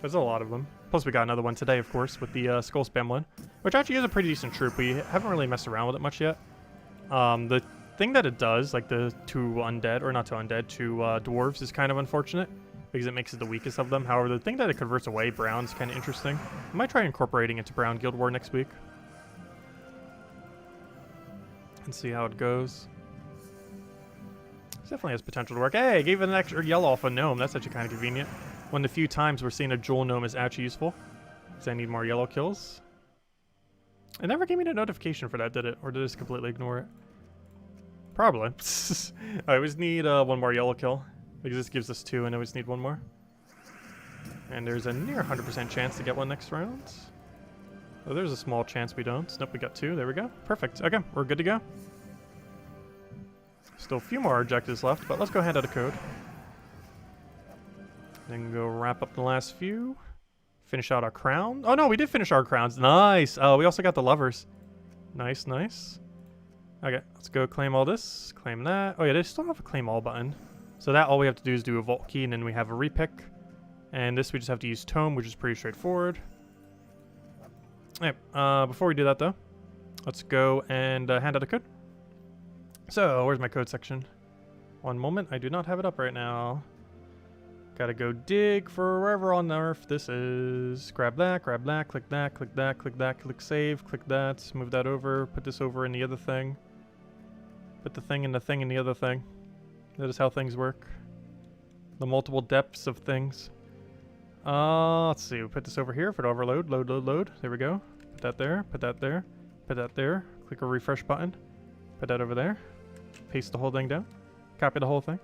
There's a lot of them. Plus we got another one today, of course, with the Skull Spam one, which actually is a pretty decent troop. We haven't really messed around with it much yet. The thing that it does, like the two undead, or not two undead, two dwarves, is kind of unfortunate because it makes it the weakest of them. However, the thing that it converts away, brown, is kind of interesting. I might try incorporating into Brown Guild War next week and see how it goes. It definitely has potential to work. Hey, I gave it an extra yellow off a gnome. That's actually kind of convenient. One of the few times we're seeing a Jewel gnome is actually useful, because I need more yellow kills. It never gave me a notification for that, did it? Or did I just completely ignore it? Probably. I always need one more yellow kill, because this gives us 2, and I always need one more. And there's a near 100% chance to get one next round. Oh, there's a small chance we don't. Nope, we got 2. There we go. Perfect. Okay, we're good to go. Still a few more objectives left, but let's go hand out a code. Then go wrap up the last few. Finish out our crown. Oh no, we did finish our crowns. Nice. Oh, we also got the lovers. Nice, nice. Okay, let's go claim all this. Claim that. Oh yeah, they still have a claim all button. So that all we have to do is do a vault key, and then we have a repick. And this we just have to use tome, which is pretty straightforward. Alright, before we do that though, let's go and hand out a code. So, where's my code section? One moment, I do not have it up right now. Gotta go dig for wherever on earth this is. Grab that, click that, click that, click that, click save, click that, move that over, put this over in the other thing. Put the thing in the thing in the other thing. That is how things work. The multiple depths of things. Let's see, we put this over here for the overload, load. There we go. Put that there, put that there, put that there. Click a refresh button. Put that over there. Paste the whole thing down. Copy the whole thing.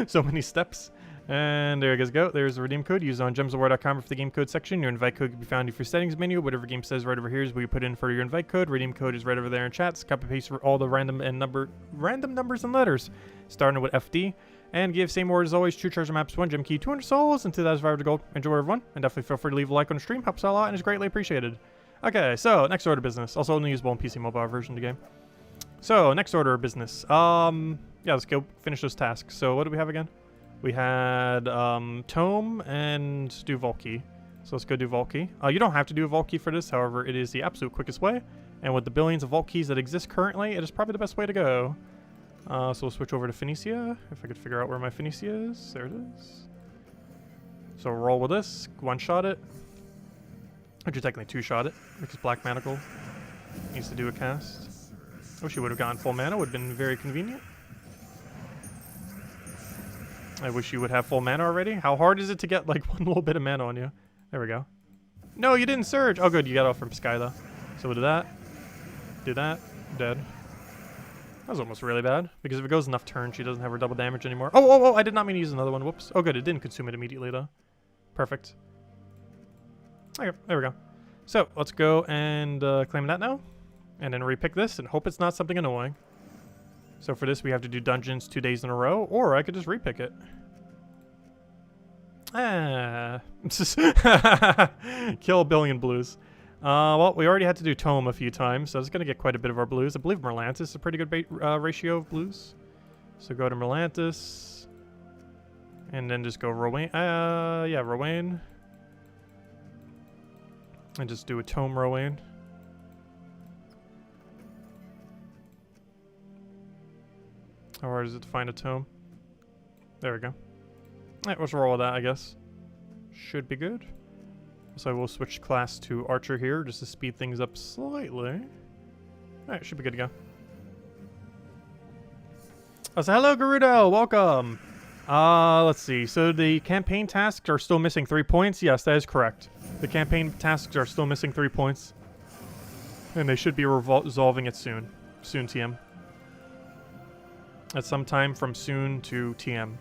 So many steps. And there you guys go. There's the redeem code. Use it on gemsofwar.com for the game code section. Your invite code can be found in your settings menu. Whatever game says right over here is where you put in for your invite code. Redeem code is right over there in chats. Copy paste for all the random numbers and letters, starting with FD. And give same word as always. True treasure maps 1 gem key 200 souls and 2,500 gold. Enjoy everyone, and definitely feel free to leave a like on the stream. Helps out a lot and is greatly appreciated. Okay, so next order of business. Also only usable in PC mobile version of the game. So next order of business. Yeah, let's go finish those tasks. So what do we have again? We had Tome and do Vault Key. So let's go do Vault Key. You don't have to do a Vault Key for this, however, it is the absolute quickest way. And with the billions of Vault Keys that exist currently, it is probably the best way to go. So we'll switch over to Phoenicia, if I could figure out where my Phoenicia is. There it is. So roll with this, one-shot it. Actually, technically two-shot it, because Black Manacle needs to do a cast. I wish you would have gotten full mana, would have been very convenient. I wish you would have full mana already. How hard is it to get like one little bit of mana on you? There we go. No, you didn't surge. Oh, good. You got off from Sky though. So we'll do that. Do that. Dead. That was almost really bad because if it goes enough turns, she doesn't have her double damage anymore. Oh! I did not mean to use another one. Whoops. Oh, good. It didn't consume it immediately though. Perfect. Okay, there we go. So let's go and claim that now, and then repick this and hope it's not something annoying. So for this, we have to do dungeons 2 days in a row, or I could just repick it. Kill a billion blues. Well, we already had to do Tome a few times, so it's going to get quite a bit of our blues. I believe Merlantis is a pretty good ratio of blues. So go to Merlantis, and then just go Rowan. Yeah, Rowan. And just do a Tome Rowan. How hard is it to find a tome? There we go. Alright, let's roll with that, I guess. Should be good. So we'll switch class to Archer here, just to speed things up slightly. Alright, should be good to go. Oh, so hello, Gerudo! Welcome! Let's see. So the campaign tasks are still missing 3 points? Yes, that is correct. The campaign tasks are still missing 3 points. And they should be resolving it soon. Soon, TM. At some time from soon to TM.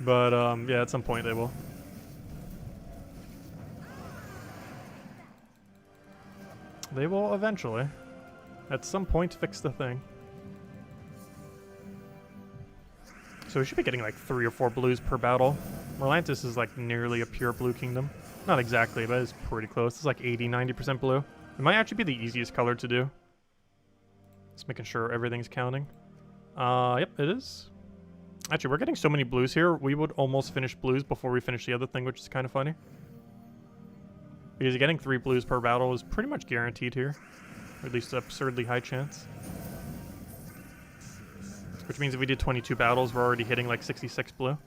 But, yeah, at some point they will. They will eventually. At some point fix the thing. So we should be getting like 3 or 4 blues per battle. Merlantis is like nearly a pure blue kingdom. Not exactly, but it's pretty close. It's like 80-90% blue. It might actually be the easiest color to do. Just making sure everything's counting. Yep, it is. Actually, we're getting so many blues here. We would almost finish blues before we finish the other thing, which is kind of funny. Because getting 3 blues per battle is pretty much guaranteed here. Or at least an absurdly high chance. Which means if we did 22 battles, we're already hitting like 66 blue.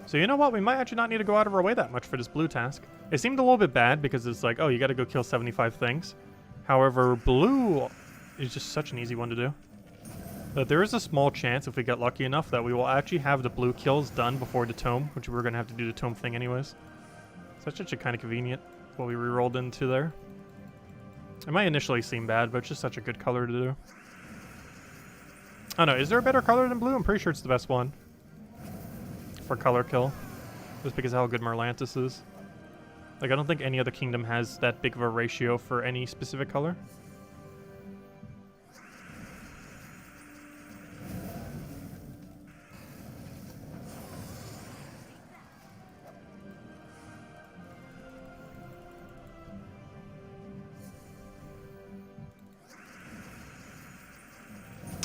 So you know what? We might actually not need to go out of our way that much for this blue task. It seemed a little bit bad because it's like, oh, you gotta go kill 75 things. However, blue is just such an easy one to do. But there is a small chance, if we get lucky enough, that we will actually have the blue kills done before the tome, which we're gonna have to do the tome thing anyways. So that's actually kind of convenient, what we rerolled into there. It might initially seem bad, but it's just such a good color to do. I don't know, is there a better color than blue? I'm pretty sure it's the best one. For color kill. Just because of how good Merlantis is. Like, I don't think any other kingdom has that big of a ratio for any specific color.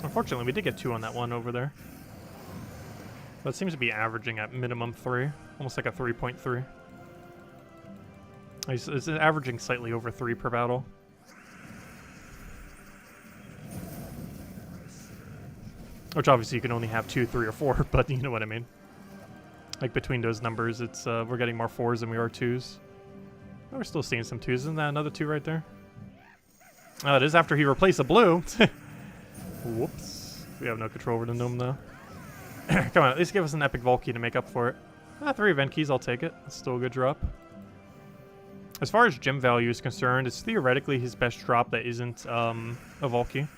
Unfortunately, we did get 2 on that one over there. But it seems to be averaging at minimum 3. Almost like a 3.3. It's averaging slightly over 3 per battle. Which obviously you can only have 2, 3, or 4, but you know what I mean. Like between those numbers, it's we're getting more 4s than we are 2s. Oh, we're still seeing some 2s. Isn't that another 2 right there? Oh, it is after he replaced the blue. Whoops. We have no control over the gnome though. Come on, at least give us an epic Valky to make up for it. 3 event keys, I'll take it. It's still a good drop. As far as gem value is concerned, it's theoretically his best drop that isn't a Valky.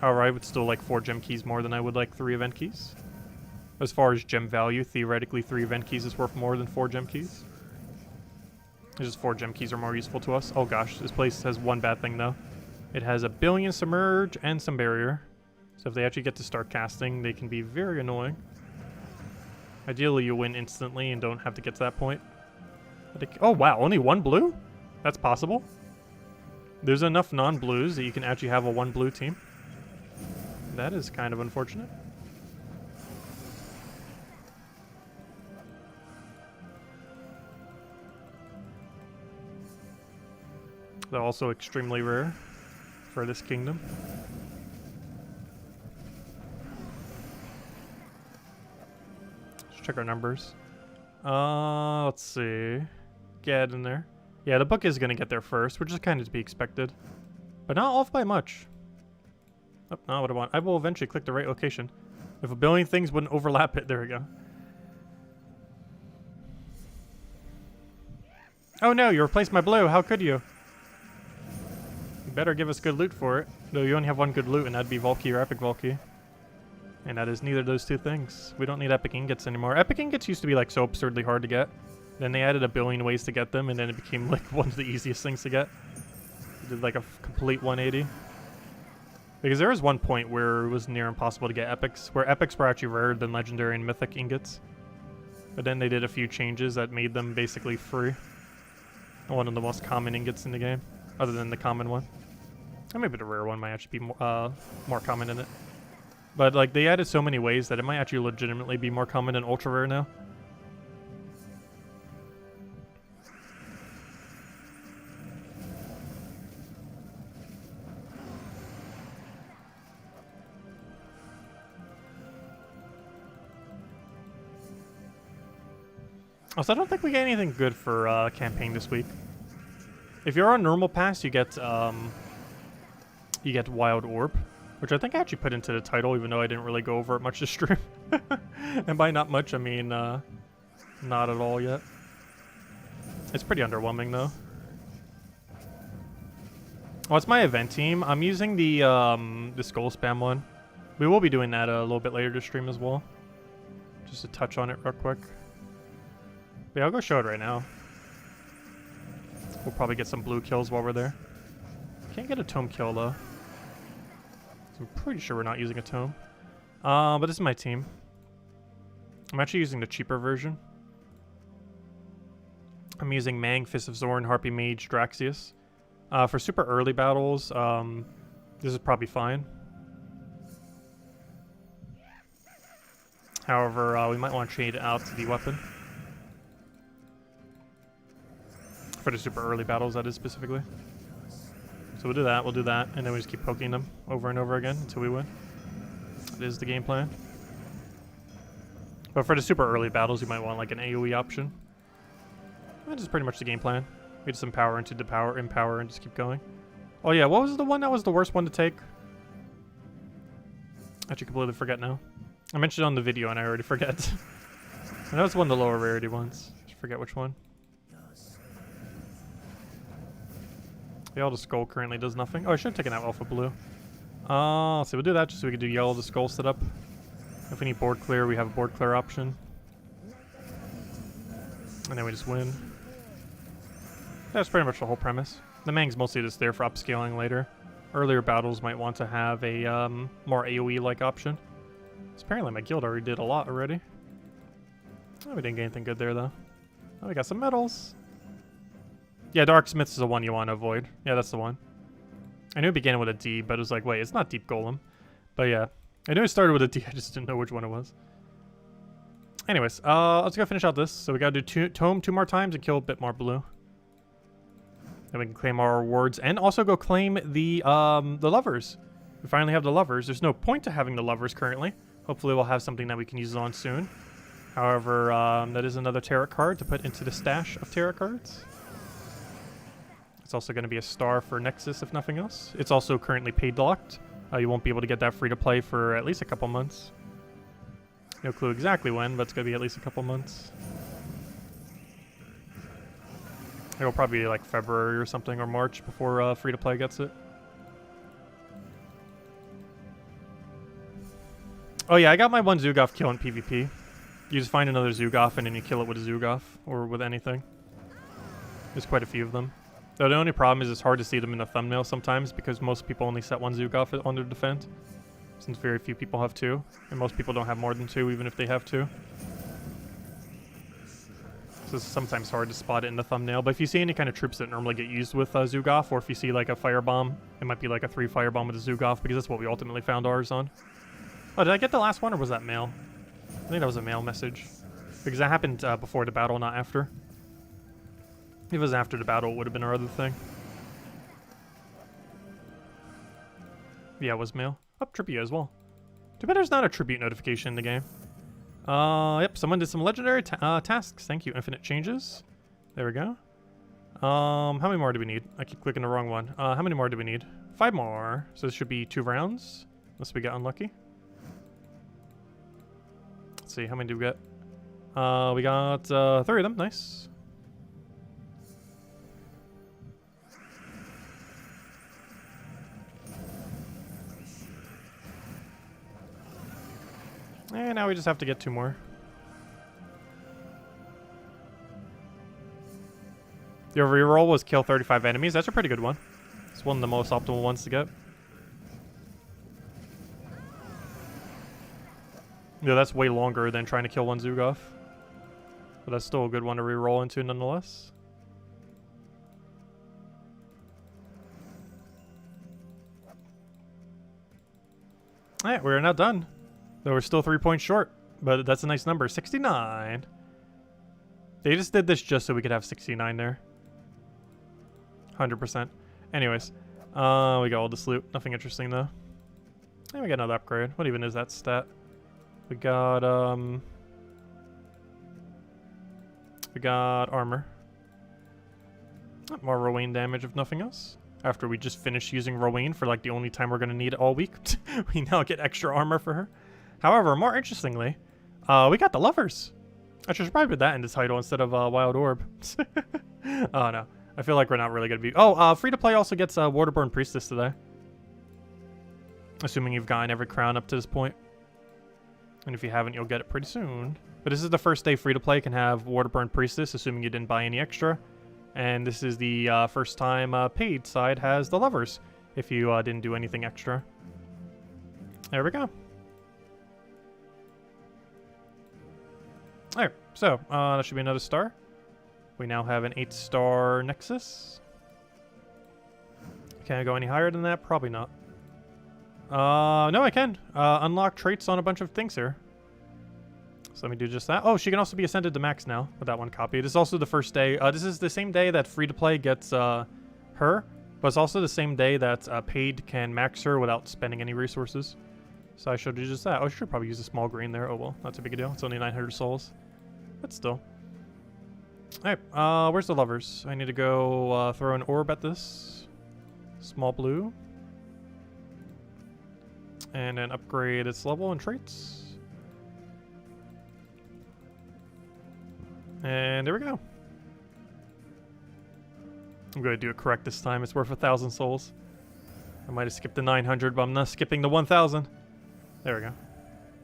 However, I would still like 4 gem keys more than I would like 3 event keys. As far as gem value, theoretically 3 event keys is worth more than 4 gem keys. It's just 4 gem keys are more useful to us. Oh gosh, this place has one bad thing though. It has a billion submerge and some barrier. So if they actually get to start casting, they can be very annoying. Ideally, you win instantly and don't have to get to that point. But oh wow, only 1 blue? That's possible. There's enough non-blues that you can actually have a 1 blue team. That is kind of unfortunate. They're also extremely rare for this kingdom. Let's check our numbers. Let's see. Get in there. Yeah, the book is going to get there first, which is kind of to be expected. But not off by much. Oh, not what I want. I will eventually click the right location. If a billion things wouldn't overlap it, there we go. Oh no, you replaced my blue. How could you? You better give us good loot for it. Though you only have 1 good loot, and that'd be Valky or Epic Valky. And that is neither of those 2 things. We don't need Epic Ingots anymore. Epic Ingots used to be like so absurdly hard to get. Then they added a billion ways to get them, and then it became like one of the easiest things to get. It did like a complete 180. Because there was one point where it was near impossible to get epics, where epics were actually rarer than legendary and mythic ingots. But then they did a few changes that made them basically free. One of the most common ingots in the game, other than the common one. Or maybe the rare one might actually be more common in it. But like they added so many ways that it might actually legitimately be more common than ultra rare now. Also, I don't think we get anything good for campaign this week. If you're on normal pass, you get Wild Orb, which I think I actually put into the title, even though I didn't really go over it much this stream. And by not much, I mean not at all yet. It's pretty underwhelming though. Oh, it's my event team. I'm using the skull spam one. We will be doing that a little bit later this stream as well. Just to touch on it real quick. But yeah, I'll go show it right now. We'll probably get some blue kills while we're there. Can't get a tome kill though. So I'm pretty sure we're not using a tome. But this is my team. I'm actually using the cheaper version. I'm using Mang, Fist of Zorn, Harpy Mage, Draxius. For super early battles, this is probably fine. However, we might want to trade out the weapon. For the super early battles, that is specifically. So we'll do that, and then we just keep poking them over and over again until we win. That is the game plan. But for the super early battles, you might want like an AoE option. That is pretty much the game plan. Get some power into the empower, and just keep going. Oh yeah, what was the one that was the worst one to take? I actually completely forget now. I mentioned it on the video and I already forget. I know it's one of the lower rarity ones. I forget which one. Yellow to Skull currently does nothing. Oh, I should have taken out Alpha Blue. So we'll do that just so we can do Yellow to Skull setup. If we need board clear, we have a board clear option. And then we just win. That's pretty much the whole premise. The Mang's mostly just there for upscaling later. Earlier battles might want to have a more AoE-like option. So apparently my guild already did a lot already. Oh, we didn't get anything good there though. Oh, we got some medals. Yeah, Dark Smiths is the one you want to avoid. Yeah, that's the one. I knew it began with a D, but it was like, wait, it's not Deep Golem. But yeah, I knew it started with a D, I just didn't know which one it was. Anyways, let's go finish out this. So we gotta do Tome 2 more times and kill a bit more blue. Then we can claim our rewards and also go claim the lovers. We finally have the lovers. There's no point to having the lovers currently. Hopefully we'll have something that we can use on soon. However, that is another tarot card to put into the stash of tarot cards. It's also going to be a star for Nexus, if nothing else. It's also currently paid locked. You won't be able to get that free to play for at least a couple months. No clue exactly when, but it's going to be at least a couple months. It'll probably be like February or something, or March before free to play gets it. Oh yeah, I got my one Zugoff kill in PvP. You just find another Zugoff and then you kill it with a Zugoff, or with anything. There's quite a few of them. Though the only problem is it's hard to see them in the thumbnail sometimes because most people only set one Zugoff on their defense. Since very few people have two. And most people don't have more than two even if they have two. So it's sometimes hard to spot it in the thumbnail. But if you see any kind of troops that normally get used with Zugoff, or if you see like a Firebomb, it might be like a 3 Firebomb with a Zugoff because that's what we ultimately found ours on. Oh, did I get the last one or was that mail? I think that was a mail message. Because that happened before the battle, not after. If it was after the battle, it would have been our other thing. Yeah, it was mail. Oh, tribute as well. Too bad there's not a tribute notification in the game. Yep, someone did some legendary tasks. Thank you. Infinite changes. There we go. How many more do we need? I keep clicking the wrong one. How many more do we need? 5 more. So this should be 2 rounds. Unless we get unlucky. Let's see, how many do we get? We got 3 of them. Nice. And now we just have to get 2 more. Your reroll was kill 35 enemies. That's a pretty good one. It's one of the most optimal ones to get. Yeah, that's way longer than trying to kill one Zugoff. But that's still a good one to reroll into nonetheless. Alright, we're not done. Though we're still 3 points short. But that's a nice number. 69. They just did this just so we could have 69 there. 100%. Anyways. We got all this loot. Nothing interesting though. And we got another upgrade. What even is that stat? We got armor. More Rowan damage if nothing else. After we just finished using Rowan for like the only time we're gonna need it all week. We now get extra armor for her. However, more interestingly, we got the lovers. I should probably put that in the title instead of Wild Orb. Oh no. I feel like we're not really gonna be... Oh, free to play also gets Waterborn Priestess today. Assuming you've gotten every crown up to this point. And if you haven't, you'll get it pretty soon. But this is the first day free to play can have Waterburn Priestess, assuming you didn't buy any extra. And this is the first time paid side has the lovers, if you didn't do anything extra. There we go. Alright, so that should be another star. We now have an 8-star Nexus. Can I go any higher than that? Probably not. No, I can. Unlock traits on a bunch of things here. So let me do just that. Oh, she can also be ascended to max now with that one copy. This is also the first day. This is the same day that free-to-play gets her, but it's also the same day that paid can max her without spending any resources. So I should do just that. Oh, I should probably use a small green there. Oh well, not too big a deal. It's only 900 souls, but still. Alright, where's the lovers? I need to go throw an orb at this. Small blue. And then upgrade its level and traits. And there we go. I'm going to do it correct this time. It's worth 1,000 souls. I might have skipped the 900, but I'm not skipping the 1,000. There we go.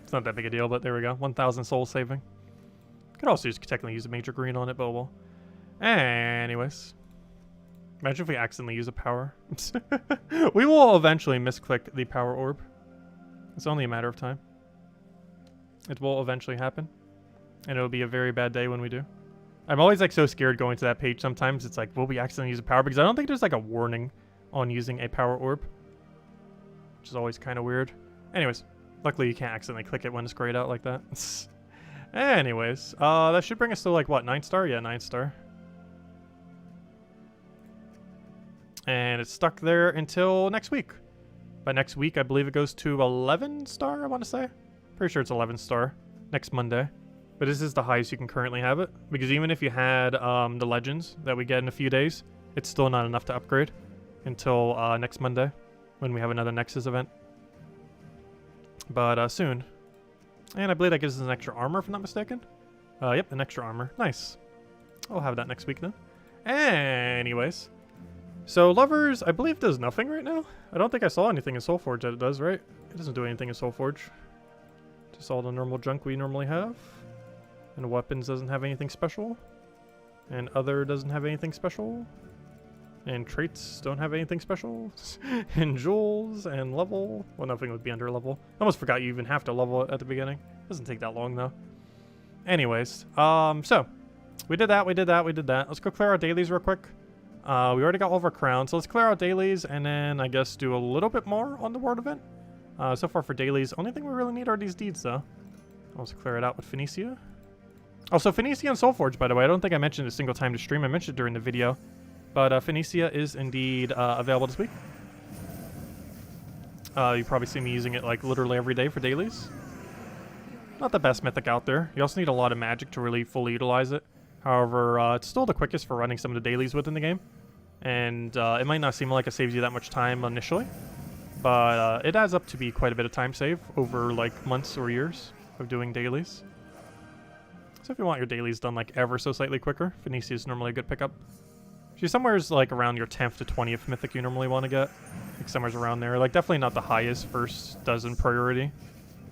It's not that big a deal, but there we go. 1,000 soul saving. Could also just technically use a major green on it, but well. Anyways. Imagine if we accidentally use a power. We will eventually misclick the power orb. It's only a matter of time. It will eventually happen. And it'll be a very bad day when we do. I'm always like so scared going to that page sometimes. It's like, will we accidentally use a power? Because I don't think there's like a warning on using a power orb. Which is always kind of weird. Anyways, luckily you can't accidentally click it when it's grayed out like that. Anyways, that should bring us to like what, 9 star? Yeah, 9 star. And it's stuck there until next week. By next week, I believe it goes to 11 star, I want to say. Pretty sure it's 11 star next Monday. But this is the highest you can currently have it. Because even if you had the legends that we get in a few days, it's still not enough to upgrade until next Monday when we have another Nexus event. But soon. And I believe that gives us an extra armor, if I'm not mistaken. Yep, an extra armor. Nice. I'll have that next week then. Anyways. So Lovers, I believe does nothing right now. I don't think I saw anything in Soulforge that it does, right? It doesn't do anything in Soulforge. Just all the normal junk we normally have. And Weapons doesn't have anything special. And Other doesn't have anything special. And Traits don't have anything special. And Jewels and Level. Well, nothing would be under level. I almost forgot you even have to level it at the beginning. Doesn't take that long though. Anyways, so we did that, we did that, we did that. Let's go clear our dailies real quick. We already got all of our crowns, so let's clear our dailies and then I guess do a little bit more on the world event. So far for dailies, only thing we really need are these deeds though. I'll also clear it out with Phoenicia. Also, Phoenicia and Soulforge, by the way, I don't think I mentioned it a single time to stream. I mentioned it during the video. But Phoenicia is indeed available this week. You probably see me using it like literally every day for dailies. Not the best mythic out there. You also need a lot of magic to really fully utilize it. However, it's still the quickest for running some of the dailies within the game. And it might not seem like it saves you that much time initially. But it adds up to be quite a bit of time save over like months or years of doing dailies. So if you want your dailies done like ever so slightly quicker, Phoenicia is normally a good pickup. She's somewhere's like around your 10th to 20th mythic you normally want to get. Like somewhere's around there. Like definitely not the highest first dozen priority.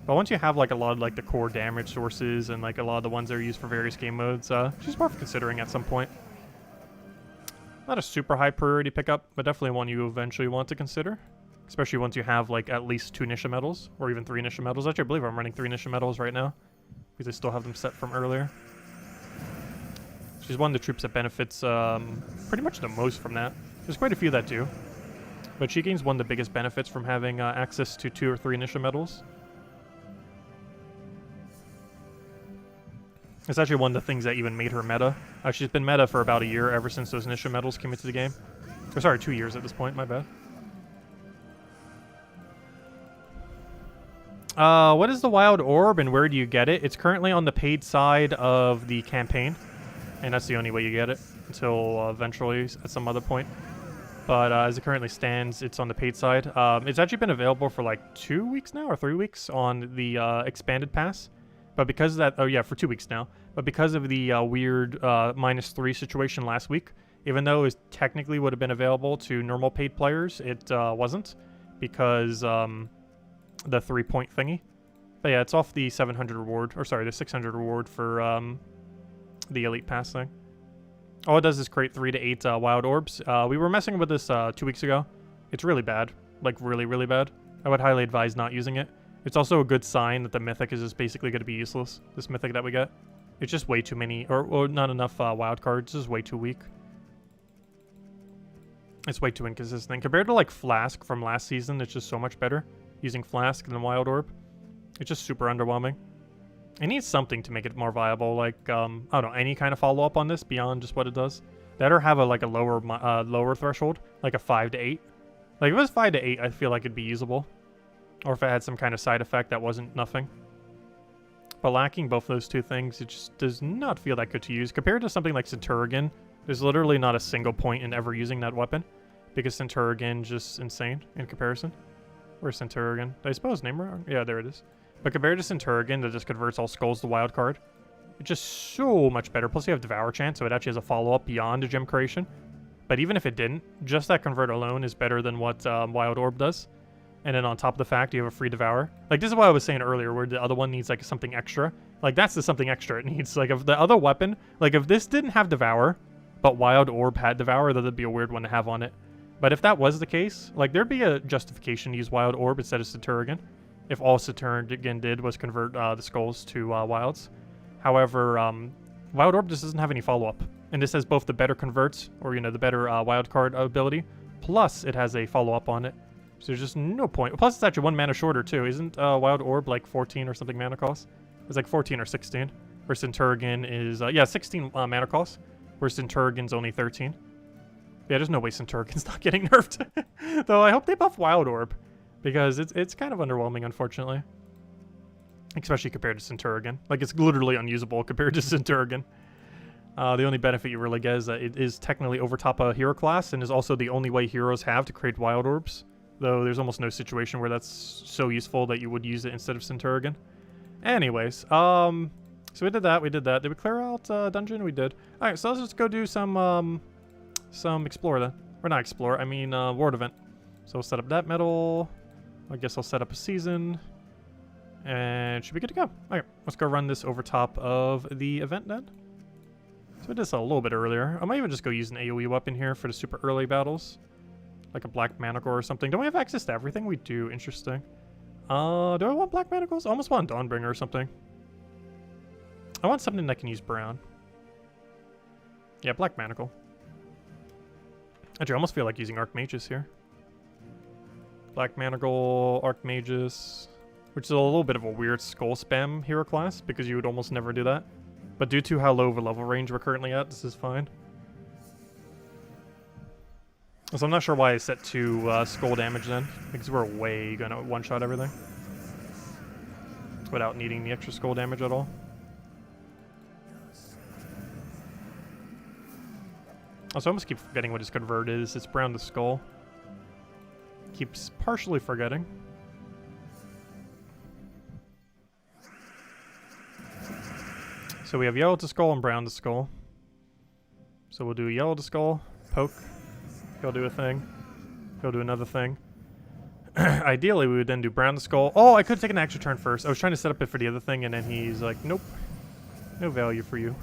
But once you have like a lot of like the core damage sources and like a lot of the ones that are used for various game modes, she's worth considering at some point. Not a super high priority pickup, but definitely one you eventually want to consider. Especially once you have like at least 2 Nisha medals, or even 3 Nisha medals. Actually, I believe I'm running 3 Nisha medals right now. Because I still have them set from earlier. She's one of the troops that benefits pretty much the most from that. There's quite a few that do. But she gains one of the biggest benefits from having access to 2 or 3 Nisha medals. It's actually one of the things that even made her meta. She's been meta for about a year ever since those Nisha medals came into the game. Or sorry, 2 years at this point, my bad. What is the Wild Orb and where do you get it? It's currently on the paid side of the campaign. And that's the only way you get it until eventually at some other point. But as it currently stands, it's on the paid side. It's actually been available for like 2 weeks now or 3 weeks on the expanded pass. But because of that, oh yeah, for 2 weeks now. But because of the weird -3 situation last week, even though it technically would have been available to normal paid players, it wasn't because the 3-point thingy. But yeah, it's off the 700 reward, or sorry, the 600 reward for the Elite Pass thing. All it does is create 3 to 8 Wild Orbs. We were messing with this 2 weeks ago. It's really bad. Like, really, really bad. I would highly advise not using it. It's also a good sign that the Mythic is just basically going to be useless. This Mythic that we get. It's just way too many, or not enough wild cards. It's just way too weak. It's way too inconsistent. Compared to, like, Flask from last season, it's just so much better using Flask than Wild Orb. It's just super underwhelming. It needs something to make it more viable, like, I don't know, any kind of follow-up on this beyond just what it does. That or have a, like, a lower threshold, like a 5 to 8. Like, if it was 5 to 8, I feel like it'd be usable. Or if it had some kind of side effect that wasn't nothing. But lacking both those two things, it just does not feel that good to use. Compared to something like Centurion, there's literally not a single point in ever using that weapon. Because Centurion just insane in comparison. Where's Centurion? Did I spell his name wrong? Yeah, there it is. But compared to Centurion, that just converts all skulls to wild card, it's just so much better. Plus you have Devour Chance, so it actually has a follow-up beyond a gem creation. But even if it didn't, just that convert alone is better than what Wild Orb does. And then on top of the fact, you have a free Devour. Like, this is what I was saying earlier, where the other one needs, like, something extra. Like, that's the something extra it needs. Like, if the other weapon, like, if this didn't have Devour, but Wild Orb had Devour, that'd be a weird one to have on it. But if that was the case, like, there'd be a justification to use Wild Orb instead of Centurion. If all Centurion did was convert the skulls to wilds. However, Wild Orb just doesn't have any follow-up. And this has both the better converts, or, you know, the better wild card ability, plus it has a follow-up on it. So there's just no point. Plus it's actually 1 mana shorter, too. Isn't Wild Orb like 14 or something mana cost? It's like 14 or 16. Where Centurion is, yeah, 16 mana cost. Where Centurion's only 13. Yeah, there's no way Centurion's not getting nerfed. Though I hope they buff Wild Orb. Because it's kind of underwhelming, unfortunately. Especially compared to Centurion. Like, it's literally unusable compared to Centurion. The only benefit you really get is that it is technically over top a hero class, and is also the only way heroes have to create Wild Orbs. Though there's almost no situation where that's so useful that you would use it instead of Centurion. Anyways, so we did that, Did we clear out dungeon? We did. Alright, so let's just go do some explore then. Or not explore, I mean ward event. So we'll set up that metal. I guess I'll set up a season. And should be good to go. Alright, let's go run this over top of the event then. So we did this a little bit earlier. I might even just go use an AoE weapon here for the super early battles. Like a Black Manacle or something. Don't we have access to everything? We do. Interesting. Do I want Black Manacles? I almost want Dawnbringer or something. I want something that can use brown. Yeah, Black Manacle. Actually, I almost feel like using Archmages here. Black Manacle, Archmages, which is a little bit of a weird skull spam hero class because you would almost never do that. But due to how low of a level range we're currently at, this is fine. So I'm not sure why I set to skull damage then, because we're way gonna one-shot everything without needing the extra skull damage at all. Also, I almost keep forgetting what his convert is. It's brown to skull. Keeps partially forgetting. So we have yellow to skull and brown to skull. So we'll do yellow to skull, poke. He'll do a thing. He'll do another thing. Ideally, we would then do brown to skull. Oh, I could have taken an extra turn first. I was trying to set up it for the other thing, and then he's like, nope. No value for you.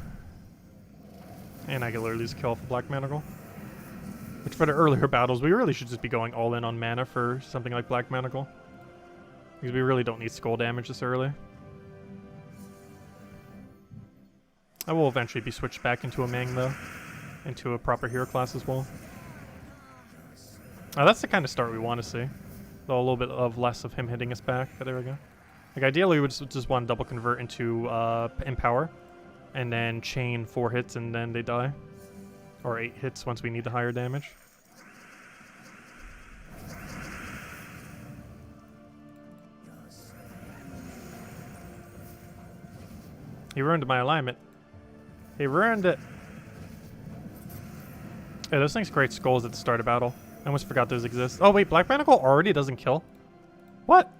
And I can literally just kill off a Black Manacle. Which for the earlier battles, we really should just be going all in on mana for something like Black Manacle. Because we really don't need skull damage this early. I will eventually be switched back into a Mang though. Into a proper hero class as well. That's the kind of start we want to see. Though a little bit of less of him hitting us back. But there we go. Like ideally we would just want to double convert into Empower. And then chain 4 hits and then they die. Or 8 hits once we need the higher damage. He ruined my alignment. He ruined it. Yeah, those things create skulls at the start of battle. I almost forgot those exist. Oh wait, Black Manacle already doesn't kill? What?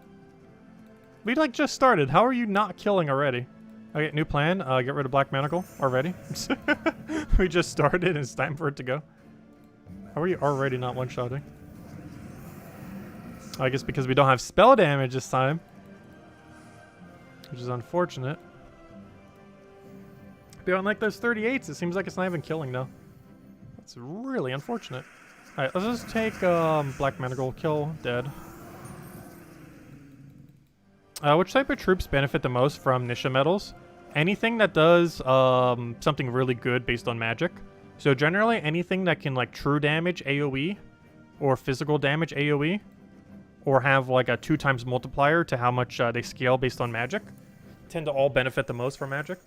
We like just started. How are you not killing already? Okay, new plan. Get rid of Black Manacle already. We just started and it's time for it to go. How are you already not one-shotting? I guess because we don't have spell damage this time. Which is unfortunate. Beyond like those 38s, it seems like it's not even killing now. That's really unfortunate. Alright, let's just take Black Manacle, kill, dead. Which type of troops benefit the most from Nisha medals? Anything that does something really good based on magic. So generally anything that can like true damage AoE or physical damage AoE or have like a 2x multiplier to how much they scale based on magic tend to all benefit the most from magic.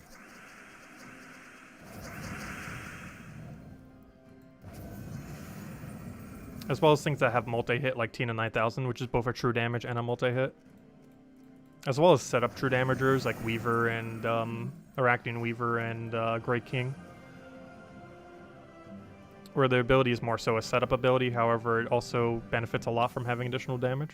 As well as things that have multi-hit like Tina 9000, which is both a true damage and a multi-hit. As well as setup true damagers like Weaver and Arachnian Weaver and Great King. Where the ability is more so a setup ability, however it also benefits a lot from having additional damage.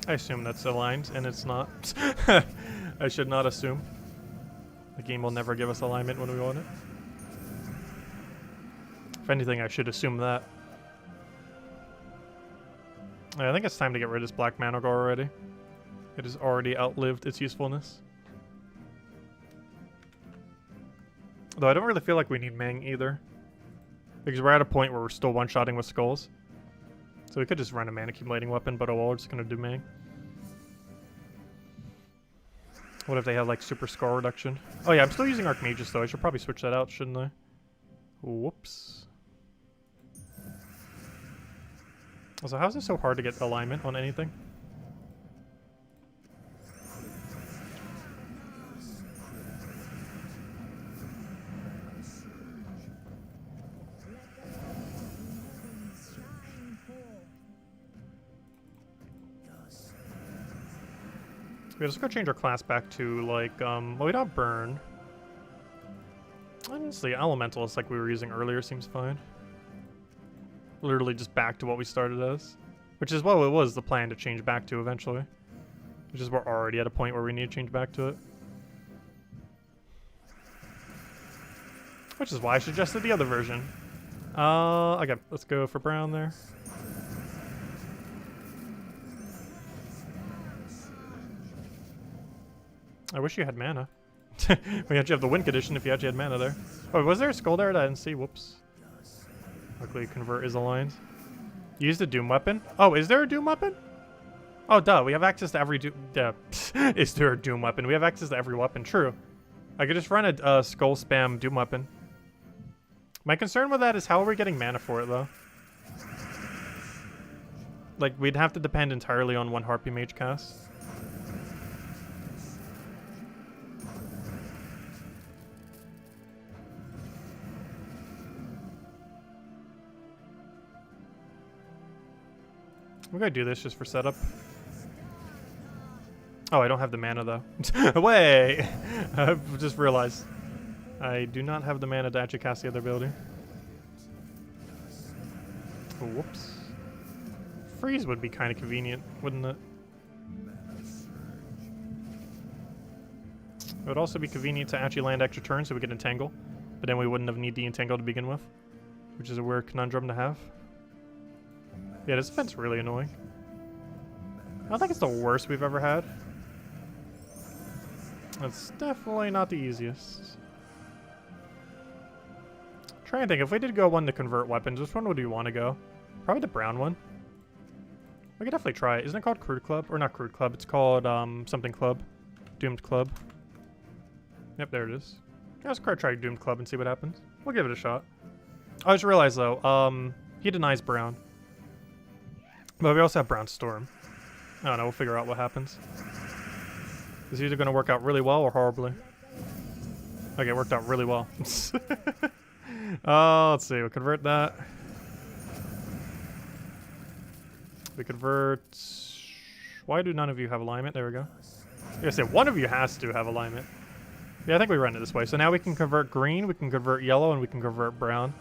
I assume that's aligned, and it's not. I should not assume. The game will never give us alignment when we want it. If anything, I should assume that. I think it's time to get rid of this black mana core already. It has already outlived its usefulness. Though I don't really feel like we need Mang either. Because we're at a point where we're still one-shotting with skulls. So we could just run a mana accumulating weapon, but oh well, we're just gonna do Mang. What if they have like super score reduction? Oh yeah, I'm still using Archmages though. I should probably switch that out, shouldn't I? Whoops. Also, how is it so hard to get alignment on anything? Okay, let's go change our class back to, like, well, we don't burn. Honestly, Elementalist, like we were using earlier, seems fine. Literally just back to what we started as. Which is what it was the plan to change back to eventually. Which is we're already at a point where we need to change back to it. Which is why I suggested the other version. Okay, let's go for brown there. I wish you had mana. We actually have the Win condition if you actually had mana there. Oh, was there a skull there that I didn't see? Whoops. Luckily, convert is aligned. Use the Doom weapon? Oh, is there a Doom weapon? Oh, duh. We have access to every Doom... Yeah. Is there a Doom weapon? We have access to every weapon. True. I could just run a skull spam Doom weapon. My concern with that is how are we getting mana for it, though? Like, we'd have to depend entirely on one Harpy Mage cast. We're gonna do this just for setup. Oh, I don't have the mana though. Wait! I just realized. I do not have the mana to actually cast the other ability. Oh, whoops. Freeze would be kind of convenient, wouldn't it? It would also be convenient to actually land extra turns so we could entangle. But then we wouldn't have need the entangle to begin with. Which is a weird conundrum to have. Yeah, this event's really annoying. I don't think it's the worst we've ever had. It's definitely not the easiest. Trying to think, if we did go one to convert weapons, which one would we want to go? Probably the brown one. We could definitely try it. Isn't it called Crude Club? Or not Crude Club, it's called something Club. Doomed Club. Yep, there it is. Let's try Doomed Club and see what happens. We'll give it a shot. I just realized though, he denies brown. But we also have Brown Storm. I don't know, we'll figure out what happens. It's either going to work out really well or horribly. Okay, it worked out really well. Let's see, we'll convert that. We convert... Why do none of you have alignment? There we go. I gotta say, one of you has to have alignment. Yeah, I think we run it this way. So now we can convert green, we can convert yellow, and we can convert brown.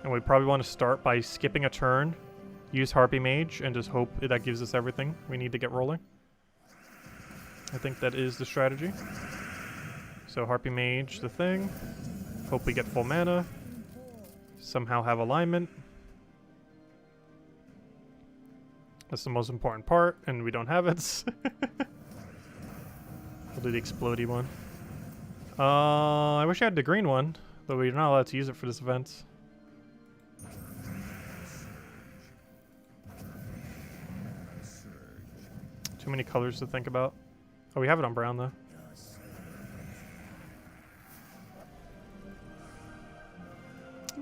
And we probably want to start by skipping a turn. Use Harpy Mage and just hope that gives us everything we need to get rolling. I think that is the strategy. So Harpy Mage, the thing. Hope we get full mana. Somehow have alignment. That's the most important part, and we don't have it. We'll do the explodey one. I wish I had the green one, though we're not allowed to use it for this event. Too many colors to think about. Oh, we have it on brown though.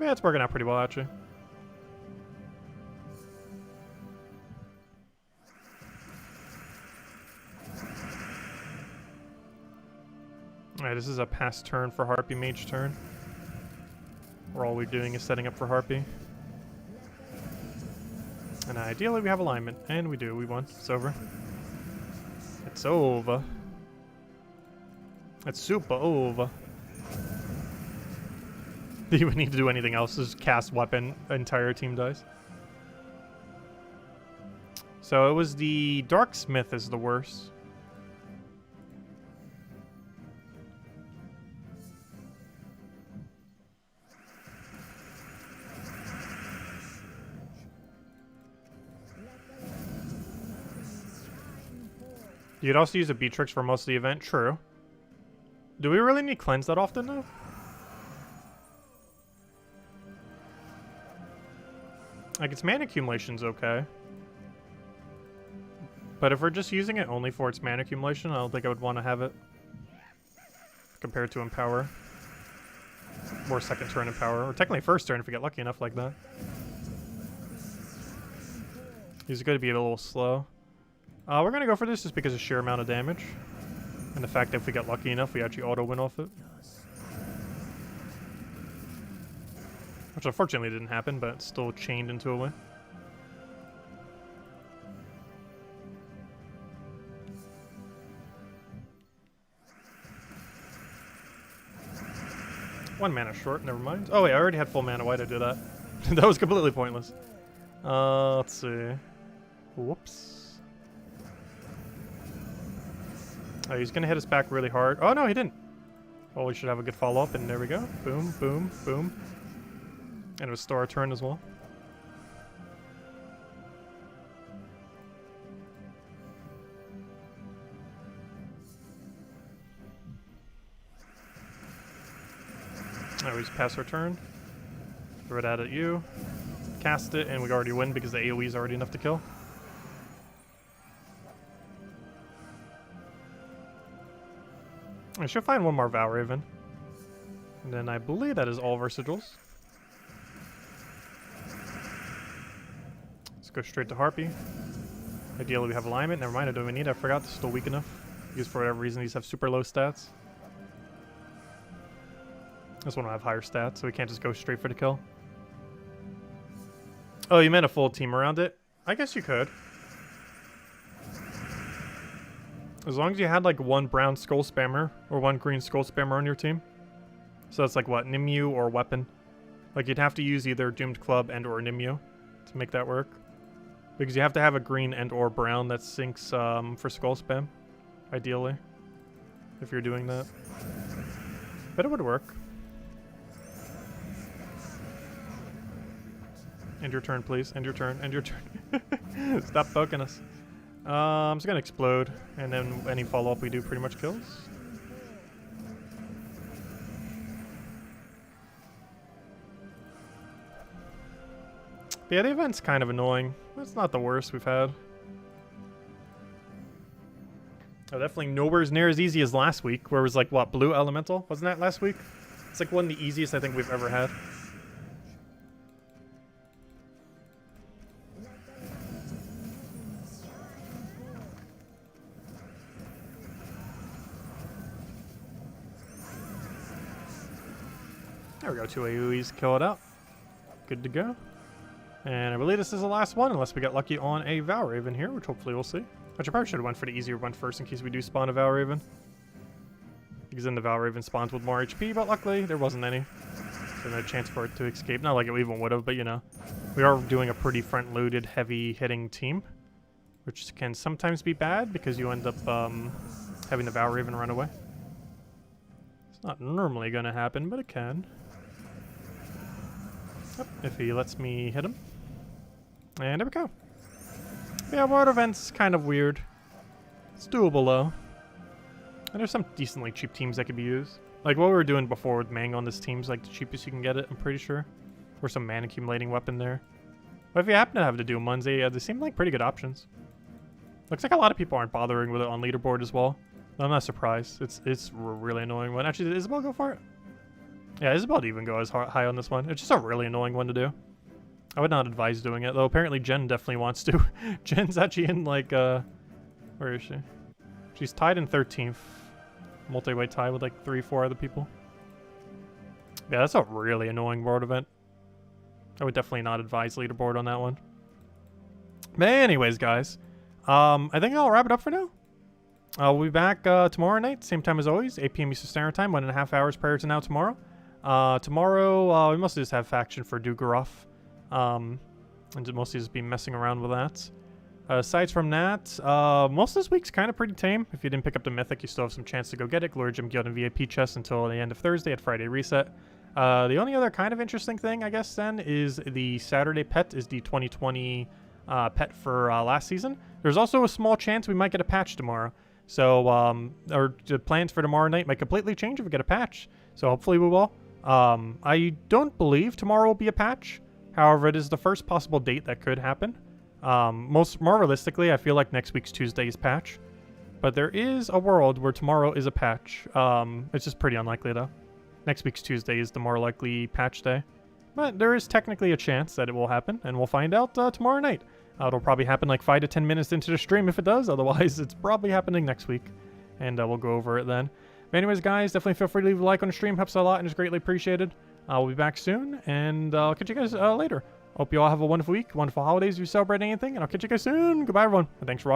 Yeah, it's working out pretty well, actually. Alright, this is a pass turn for Harpy Mage turn. Where all we're doing is setting up for Harpy. And ideally we have alignment. And we do, we won. It's over. It's over. It's super over. Do you need to do anything else? Just cast weapon, entire team dies. So it was the Darksmith is the worst. You'd also use a Beatrix for most of the event, true. Do we really need cleanse that often though? Like, its mana accumulation's okay. But if we're just using it only for its mana accumulation, I don't think I would want to have it. Compared to Empower. Or second turn Empower. Or technically first turn if we get lucky enough like that. He's going to be a little slow. We're going to go for this just because of sheer amount of damage. And the fact that if we get lucky enough, we actually auto-win off it. Which unfortunately didn't happen, but it's still chained into a win. One mana short, never mind. Oh wait, I already had full mana, why'd I do that? That was completely pointless. Let's see. Whoops. Oh, he's gonna hit us back really hard. Oh no, he didn't. Well, we should have a good follow-up, and there we go. Boom, boom, boom. And restore our turn as well. Alright, we just pass our turn. Throw it out at you. Cast it, and we already win because the AoE is already enough to kill. I should find one more Valraven. And then I believe that is all of our sigils. Let's go straight to Harpy. Ideally we have alignment. Never mind, I don't even need it. I forgot this is still weak enough. Because for whatever reason these have super low stats. This one will have higher stats, so we can't just go straight for the kill. Oh, you meant a full team around it? I guess you could. As long as you had like one brown skull spammer or one green skull spammer on your team. So that's like what, Nimue or weapon. Like you'd have to use either Doomed Club and or Nimue to make that work. Because you have to have a green and or brown that syncs for skull spam, ideally. If you're doing that. But it would work. End your turn, please. End your turn. End your turn. Stop poking us. I'm just gonna explode, and then any follow-up we do pretty much kills. But yeah, the event's kind of annoying. It's not the worst we've had. Oh, definitely nowhere near as easy as last week, where it was like, what, Blue Elemental? Wasn't that last week? It's like one of the easiest I think we've ever had. There we go, 2 AoEs, kill it out. Good to go. And I believe this is the last one, unless we get lucky on a Valraven here, which hopefully we'll see. Which I probably should have went for the easier one first in case we do spawn a Valraven. Because then the Valraven spawns with more HP, but luckily there wasn't any. So no chance for it to escape. Not like it even would have, but you know. We are doing a pretty front-loaded, heavy-hitting team. Which can sometimes be bad because you end up having the Valraven run away. It's not normally going to happen, but it can. If he lets me hit him. And there we go. Yeah, World Event's kind of weird. It's doable though. And there's some decently cheap teams that could be used. Like what we were doing before with Mang on this team's like the cheapest you can get it, I'm pretty sure. Or some mana accumulating weapon there. But if you happen to have to do ones, they seem like pretty good options. Looks like a lot of people aren't bothering with it on leaderboard as well. I'm not surprised. It's a really annoying one. Actually, did Isabel go for it? Yeah, Isabel didn't even go as high on this one. It's just a really annoying one to do. I would not advise doing it, though apparently Jen definitely wants to. Jen's actually in, like, where is she? She's tied in 13th. Multi-way tie with, like, 3-4 other people. Yeah, that's a really annoying board event. I would definitely not advise leaderboard on that one. But anyways, guys. I think I'll wrap it up for now. We'll be back tomorrow night, same time as always, 8 p.m. Eastern Standard Time, 1.5 hours prior to now tomorrow. Tomorrow, we mostly just have faction for Dugaroff. And mostly just be messing around with that. Aside from that, most of this week's kind of pretty tame. If you didn't pick up the Mythic, you still have some chance to go get it. Glory Gym Guild and VIP chest until the end of Thursday at Friday Reset. The only other kind of interesting thing, I guess, then, is the Saturday pet is the 2020 pet for last season. There's also a small chance we might get a patch tomorrow. So, or the plans for tomorrow night might completely change if we get a patch. So hopefully we will. I don't believe tomorrow will be a patch. However, it is the first possible date that could happen. More realistically, I feel like next week's Tuesday is patch. But there is a world where tomorrow is a patch. It's just pretty unlikely, though. Next week's Tuesday is the more likely patch day. But there is technically a chance that it will happen, and we'll find out tomorrow night. It'll probably happen like 5 to 10 minutes into the stream if it does. Otherwise, it's probably happening next week. And we'll go over it then. But anyways, guys, definitely feel free to leave a like on the stream. Helps a lot and is greatly appreciated. We'll be back soon, and I'll catch you guys later. Hope you all have a wonderful week, wonderful holidays if you celebrate anything, and I'll catch you guys soon. Goodbye, everyone. And thanks for watching.